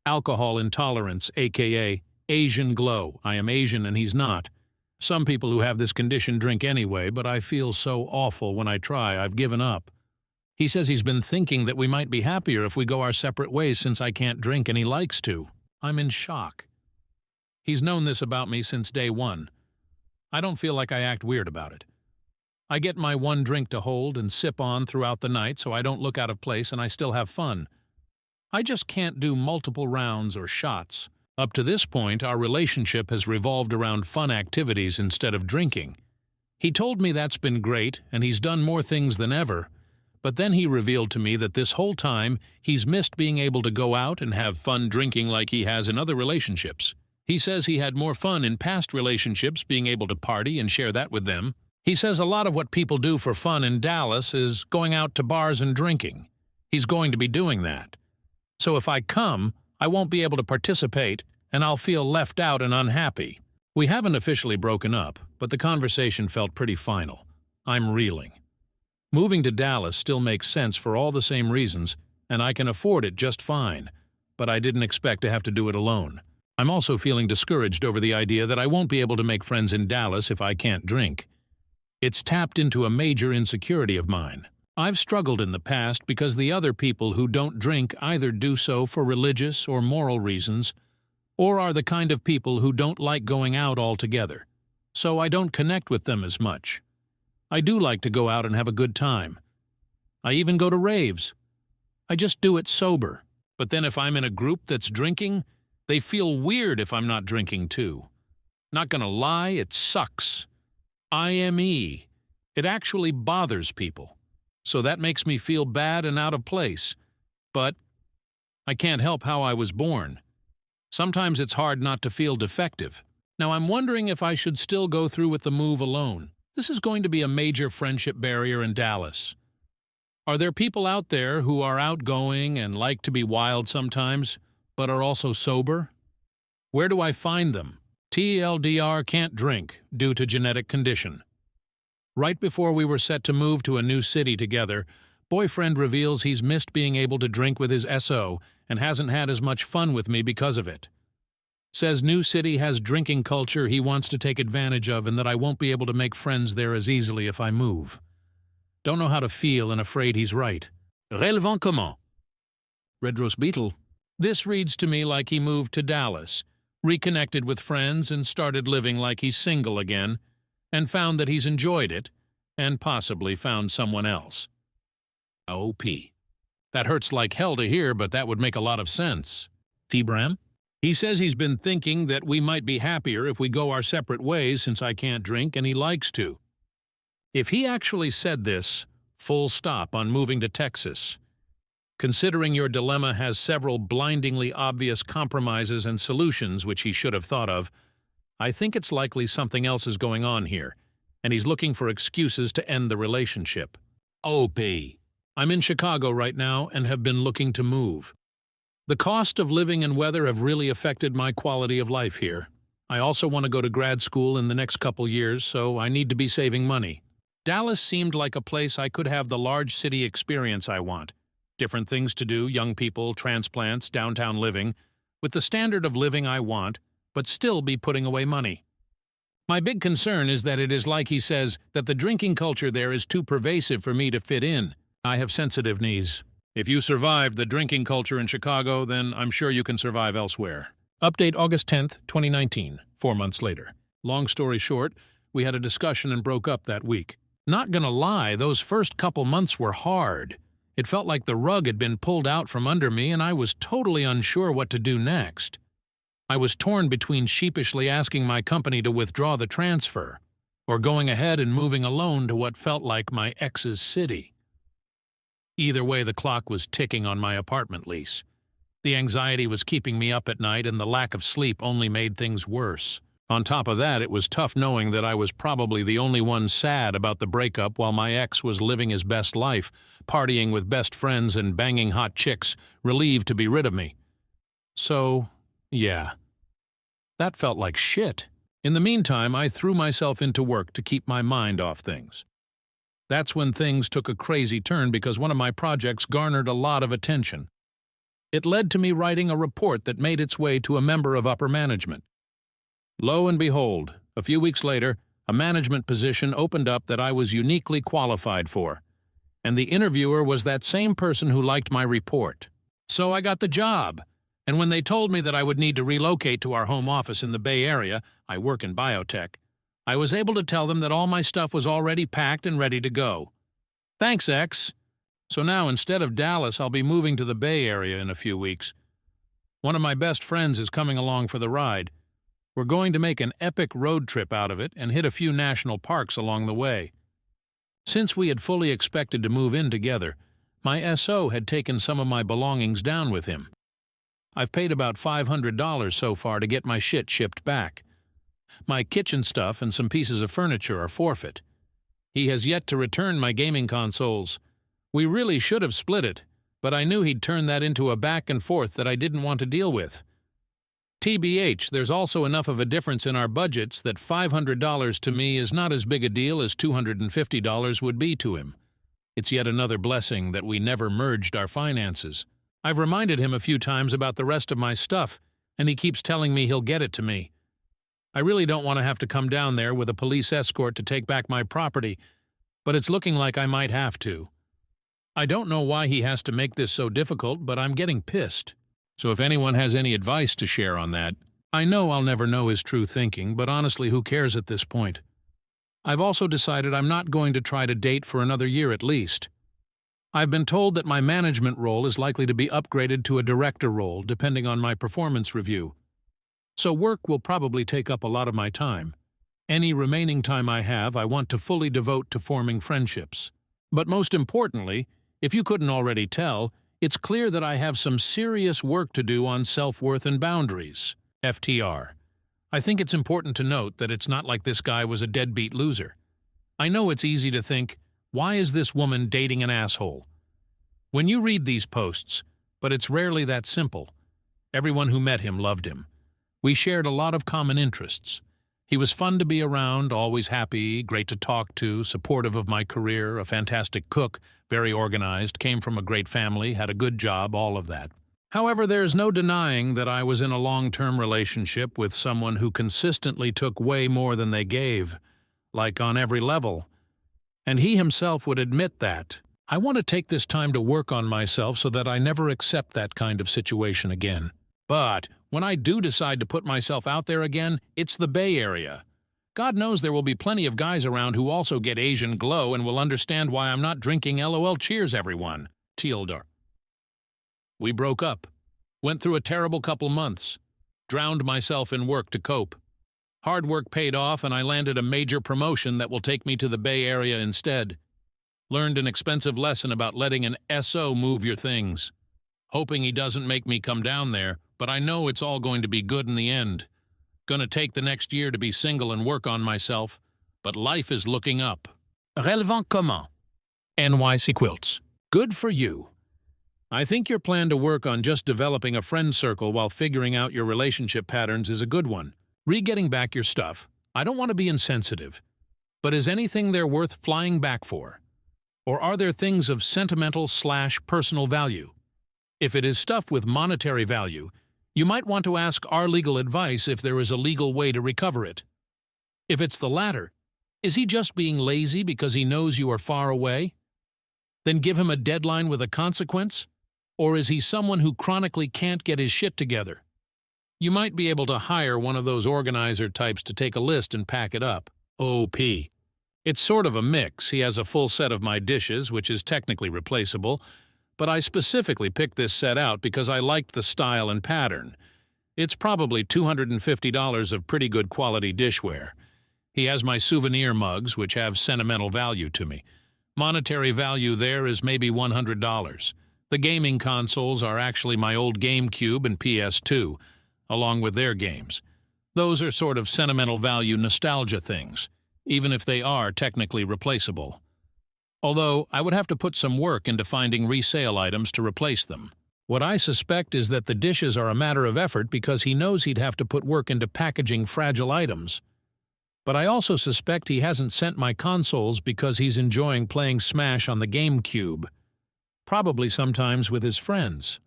Alcohol intolerance, aka Asian glow. I am Asian and he's not. Some people who have this condition drink anyway, but I feel so awful when I try, I've given up. He says he's been thinking that we might be happier if we go our separate ways since I can't drink and he likes to. I'm in shock. He's known this about me since day one. I don't feel like I act weird about it. I get my one drink to hold and sip on throughout the night so I don't look out of place and I still have fun. I just can't do multiple rounds or shots. Up to this point, our relationship has revolved around fun activities instead of drinking. He told me that's been great and he's done more things than ever, but then he revealed to me that this whole time he's missed being able to go out and have fun drinking like he has in other relationships. He says he had more fun in past relationships being able to party and share that with them. He says a lot of what people do for fun in Dallas is going out to bars and drinking. He's going to be doing that. So if I come, I won't be able to participate, and I'll feel left out and unhappy. We haven't officially broken up, but the conversation felt pretty final. I'm reeling. Moving to Dallas still makes sense for all the same reasons, and I can afford it just fine, but I didn't expect to have to do it alone. I'm also feeling discouraged over the idea that I won't be able to make friends in Dallas if I can't drink. It's tapped into a major insecurity of mine. I've struggled in the past because the other people who don't drink either do so for religious or moral reasons, or are the kind of people who don't like going out altogether, so I don't connect with them as much. I do like to go out and have a good time. I even go to raves. I just do it sober. But then if I'm in a group that's drinking, they feel weird if I'm not drinking too. Not gonna lie, it sucks. IME. It actually bothers people. So that makes me feel bad and out of place. But I can't help how I was born. Sometimes it's hard not to feel defective. Now I'm wondering if I should still go through with the move alone. This is going to be a major friendship barrier in Dallas. Are there people out there who are outgoing and like to be wild sometimes, but are also sober? Where do I find them? TLDR can't drink due to genetic condition. Right before we were set to move to a new city together, boyfriend reveals he's missed being able to drink with his SO and hasn't had as much fun with me because of it. Says new city has drinking culture he wants to take advantage of and that I won't be able to make friends there as easily if I move. Don't know how to feel and afraid he's right. Relevant comment? Red Roast Beetle. This reads to me like he moved to Dallas, reconnected with friends and started living like he's single again, and found that he's enjoyed it, and possibly found someone else. OP. That hurts like hell to hear, but that would make a lot of sense. T-Bram? He says he's been thinking that we might be happier if we go our separate ways since I can't drink and he likes to. If he actually said this, full stop on moving to Texas. Considering your dilemma has several blindingly obvious compromises and solutions which he should have thought of, I think it's likely something else is going on here, and he's looking for excuses to end the relationship. OP. I'm in Chicago right now and have been looking to move. The cost of living and weather have really affected my quality of life here. I also want to go to grad school in the next couple years, so I need to be saving money. Dallas seemed like a place I could have the large city experience I want. Different things to do, young people, transplants, downtown living, with the standard of living I want, but still be putting away money. My big concern is that it is like he says, that the drinking culture there is too pervasive for me to fit in. I have sensitive knees. If you survived the drinking culture in Chicago, then I'm sure you can survive elsewhere. Update August 10th, 2019, 4 months later. Long story short, we had a discussion and broke up that week. Not gonna lie, those first couple months were hard. It felt like the rug had been pulled out from under me and I was totally unsure what to do next. I was torn between sheepishly asking my company to withdraw the transfer, or going ahead and moving alone to what felt like my ex's city. Either way, the clock was ticking on my apartment lease. The anxiety was keeping me up at night, and the lack of sleep only made things worse. On top of that, it was tough knowing that I was probably the only one sad about the breakup while my ex was living his best life, partying with best friends and banging hot chicks, relieved to be rid of me. So, yeah. That felt like shit. In the meantime, I threw myself into work to keep my mind off things. That's when things took a crazy turn because one of my projects garnered a lot of attention. It led to me writing a report that made its way to a member of upper management. Lo and behold, a few weeks later, a management position opened up that I was uniquely qualified for, and the interviewer was that same person who liked my report. So I got the job, and when they told me that I would need to relocate to our home office in the Bay Area, I work in biotech, I was able to tell them that all my stuff was already packed and ready to go. Thanks, X. So now, instead of Dallas, I'll be moving to the Bay Area in a few weeks. One of my best friends is coming along for the ride. We're going to make an epic road trip out of it and hit a few national parks along the way. Since we had fully expected to move in together, my SO had taken some of my belongings down with him. I've paid about $500 so far to get my shit shipped back. My kitchen stuff and some pieces of furniture are forfeit. He has yet to return my gaming consoles. We really should have split it, but I knew he'd turn that into a back and forth that I didn't want to deal with. TBH, there's also enough of a difference in our budgets that $500 to me is not as big a deal as $250 would be to him. It's yet another blessing that we never merged our finances. I've reminded him a few times about the rest of my stuff, and he keeps telling me he'll get it to me. I really don't want to have to come down there with a police escort to take back my property, but it's looking like I might have to. I don't know why he has to make this so difficult, but I'm getting pissed. So if anyone has any advice to share on that, I know I'll never know his true thinking, but honestly, who cares at this point? I've also decided I'm not going to try to date for another year at least. I've been told that my management role is likely to be upgraded to a director role, depending on my performance review. So work will probably take up a lot of my time. Any remaining time I have, I want to fully devote to forming friendships. But most importantly, if you couldn't already tell, it's clear that I have some serious work to do on self-worth and boundaries. FTR. I think it's important to note that it's not like this guy was a deadbeat loser. I know it's easy to think, why is this woman dating an asshole? When you read these posts, but it's rarely that simple. Everyone who met him loved him. We shared a lot of common interests. He was fun to be around, always happy, great to talk to, supportive of my career, a fantastic cook, very organized, came from a great family, had a good job, all of that. However, there's no denying that I was in a long-term relationship with someone who consistently took way more than they gave, like on every level. And he himself would admit that. I want to take this time to work on myself so that I never accept that kind of situation again. But when I do decide to put myself out there again, it's the Bay Area. God knows there will be plenty of guys around who also get Asian glow and will understand why I'm not drinking LOL cheers, everyone. Tealdor. We broke up. Went through a terrible couple months. Drowned myself in work to cope. Hard work paid off and I landed a major promotion that will take me to the Bay Area instead. Learned an expensive lesson about letting an SO move your things. Hoping he doesn't make me come down there, but I know it's all going to be good in the end. Gonna take the next year to be single and work on myself, but life is looking up. Relevant comment. NYC Quilts. Good for you. I think your plan to work on just developing a friend circle while figuring out your relationship patterns is a good one. Re-getting back your stuff. I don't want to be insensitive, but is anything there worth flying back for? Or are there things of sentimental/personal value? If it is stuff with monetary value, you might want to ask our legal advice if there is a legal way to recover it. If it's the latter, is he just being lazy because he knows you are far away? Then give him a deadline with a consequence? Or is he someone who chronically can't get his shit together? You might be able to hire one of those organizer types to take a list and pack it up. OP. It's sort of a mix. He has a full set of my dishes, which is technically replaceable, but I specifically picked this set out because I liked the style and pattern. It's probably $250 of pretty good quality dishware. He has my souvenir mugs, which have sentimental value to me. Monetary value there is maybe $100. The gaming consoles are actually my old GameCube and PS2, along with their games. Those are sort of sentimental value nostalgia things, even if they are technically replaceable. Although, I would have to put some work into finding resale items to replace them. What I suspect is that the dishes are a matter of effort because he knows he'd have to put work into packaging fragile items. But I also suspect he hasn't sent my consoles because he's enjoying playing Smash on the GameCube. Probably sometimes with his friends.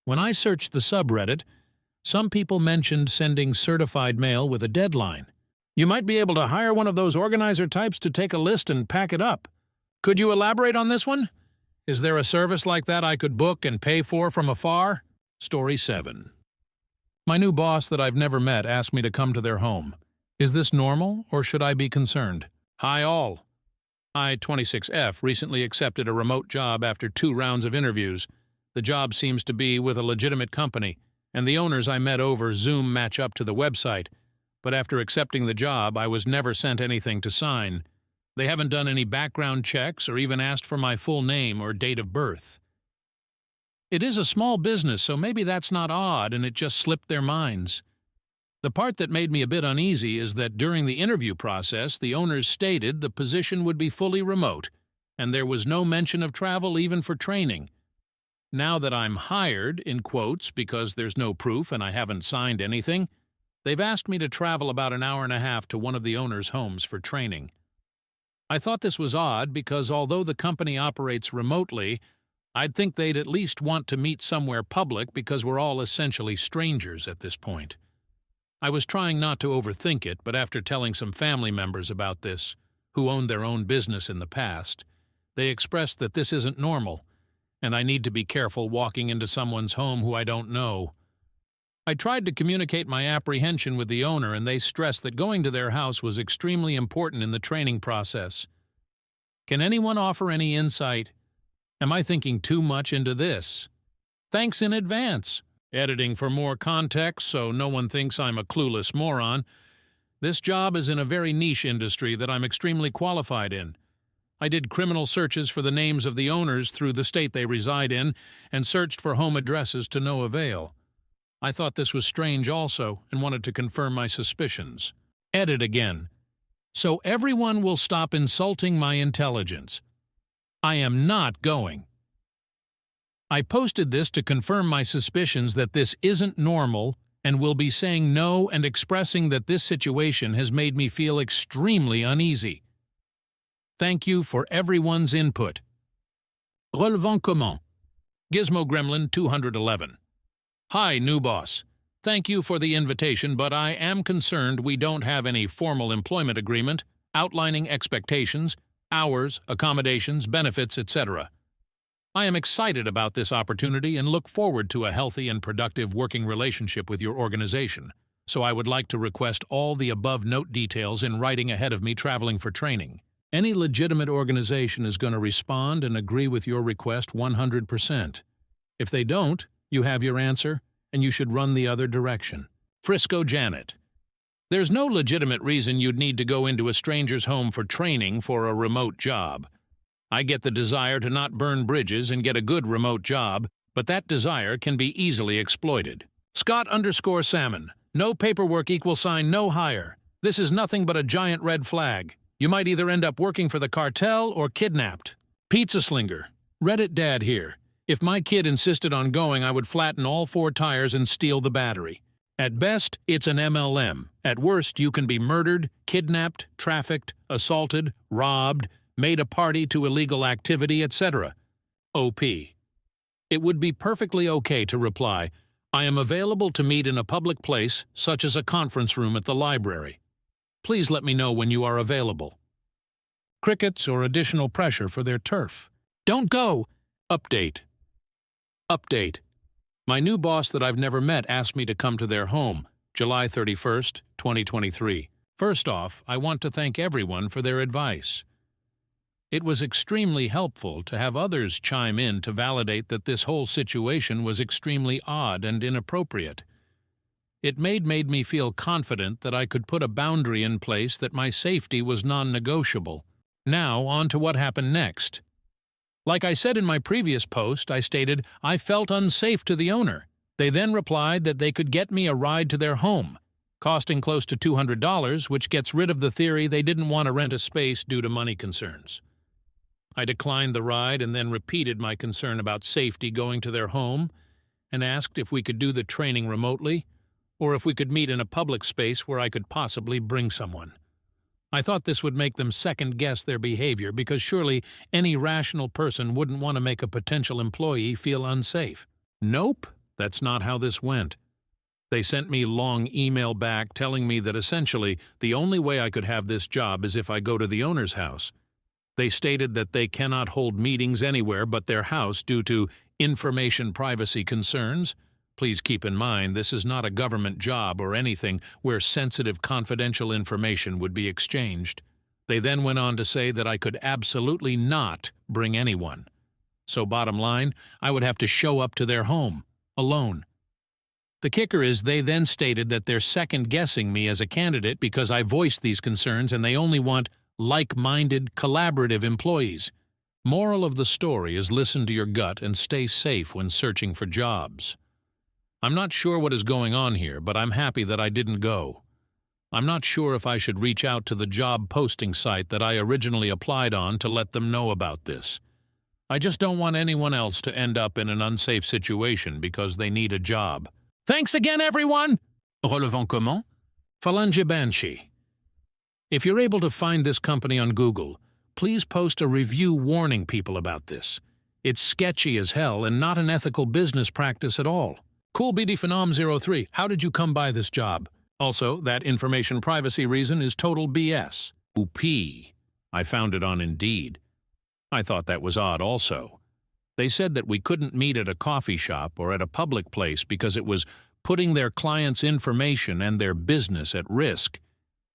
When I searched the subreddit, some people mentioned sending certified mail with a deadline. You might be able to hire one of those organizer types to take a list and pack it up. Could you elaborate on this one? Is there a service like that I could book and pay for from afar? Story 7. My new boss that I've never met asked me to come to their home. Is this normal, or should I be concerned? Hi all. I, 26F, recently accepted a remote job after 2 rounds of interviews. The job seems to be with a legitimate company, and the owners I met over Zoom match up to the website. But after accepting the job, I was never sent anything to sign. They haven't done any background checks or even asked for my full name or date of birth. It is a small business, so maybe that's not odd and it just slipped their minds. The part that made me a bit uneasy is that during the interview process, the owners stated the position would be fully remote, and there was no mention of travel even for training. Now that I'm hired, in quotes, because there's no proof and I haven't signed anything, they've asked me to travel about an hour and a half to one of the owners' homes for training. I thought this was odd because although the company operates remotely, I'd think they'd at least want to meet somewhere public because we're all essentially strangers at this point. I was trying not to overthink it, but after telling some family members about this, who owned their own business in the past, they expressed that this isn't normal, and I need to be careful walking into someone's home who I don't know. I tried to communicate my apprehension with the owner, and they stressed that going to their house was extremely important in the training process. Can anyone offer any insight? Am I thinking too much into this? Thanks in advance. Editing for more context so no one thinks I'm a clueless moron. This job is in a very niche industry that I'm extremely qualified in. I did criminal searches for the names of the owners through the state they reside in and searched for home addresses to no avail. I thought this was strange also and wanted to confirm my suspicions. Edit again. So everyone will stop insulting my intelligence. I am not going. I posted this to confirm my suspicions that this isn't normal and will be saying no and expressing that this situation has made me feel extremely uneasy. Thank you for everyone's input. Relevant comment. Gizmo Gremlin 211. Hi, new boss. Thank you for the invitation, but I am concerned we don't have any formal employment agreement outlining expectations, hours, accommodations, benefits, etc. I am excited about this opportunity and look forward to a healthy and productive working relationship with your organization, so I would like to request all the above note details in writing ahead of me traveling for training. Any legitimate organization is going to respond and agree with your request 100%. If they don't, you have your answer, and you should run the other direction. Frisco Janet. There's no legitimate reason you'd need to go into a stranger's home for training for a remote job. I get the desire to not burn bridges and get a good remote job, but that desire can be easily exploited. Scott_Salmon. No paperwork = no hire. This is nothing but a giant red flag. You might either end up working for the cartel or kidnapped. Pizza Slinger. Reddit Dad here. If my kid insisted on going, I would flatten all 4 tires and steal the battery. At best, it's an MLM. At worst, you can be murdered, kidnapped, trafficked, assaulted, robbed, made a party to illegal activity, etc. OP. It would be perfectly okay to reply, I am available to meet in a public place, such as a conference room at the library. Please let me know when you are available. Crickets or additional pressure for their turf. Don't go! Update. Update. My new boss that I've never met asked me to come to their home, July 31st, 2023. First off, I want to thank everyone for their advice. It was extremely helpful to have others chime in to validate that this whole situation was extremely odd and inappropriate. It made me feel confident that I could put a boundary in place that my safety was non-negotiable. Now, on to what happened next. Like I said in my previous post, I stated I felt unsafe to the owner. They then replied that they could get me a ride to their home, costing close to $200, which gets rid of the theory they didn't want to rent a space due to money concerns. I declined the ride and then repeated my concern about safety going to their home and asked if we could do the training remotely or if we could meet in a public space where I could possibly bring someone. I thought this would make them second-guess their behavior because surely any rational person wouldn't want to make a potential employee feel unsafe. Nope, that's not how this went. They sent me a long email back telling me that essentially the only way I could have this job is if I go to the owner's house. They stated that they cannot hold meetings anywhere but their house due to information privacy concerns, Please keep in mind this is not a government job or anything where sensitive confidential information would be exchanged. They then went on to say that I could absolutely not bring anyone. So bottom line, I would have to show up to their home, alone. The kicker is they then stated that they're second-guessing me as a candidate because I voiced these concerns and they only want like-minded, collaborative employees. Moral of the story is listen to your gut and stay safe when searching for jobs. I'm not sure what is going on here, but I'm happy that I didn't go. I'm not sure if I should reach out to the job posting site that I originally applied on to let them know about this. I just don't want anyone else to end up in an unsafe situation because they need a job. Thanks again, everyone! Relevant comment? Phalange Banshee. If you're able to find this company on Google, please post a review warning people about this. It's sketchy as hell and not an ethical business practice at all. Cool BD Phenom 03, how did you come by this job? Also, that information privacy reason is total BS. OP. I found it on Indeed. I thought that was odd also. They said that we couldn't meet at a coffee shop or at a public place because it was putting their clients' information and their business at risk,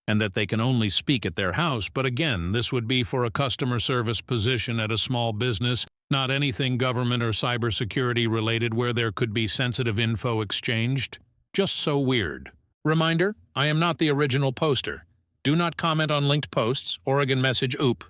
and that they can only speak at their house, but again, this would be for a customer service position at a small business, not anything government or cybersecurity related where there could be sensitive info exchanged. Just so weird. Reminder, I am not the original poster. Do not comment on linked posts. Oregon message, oop.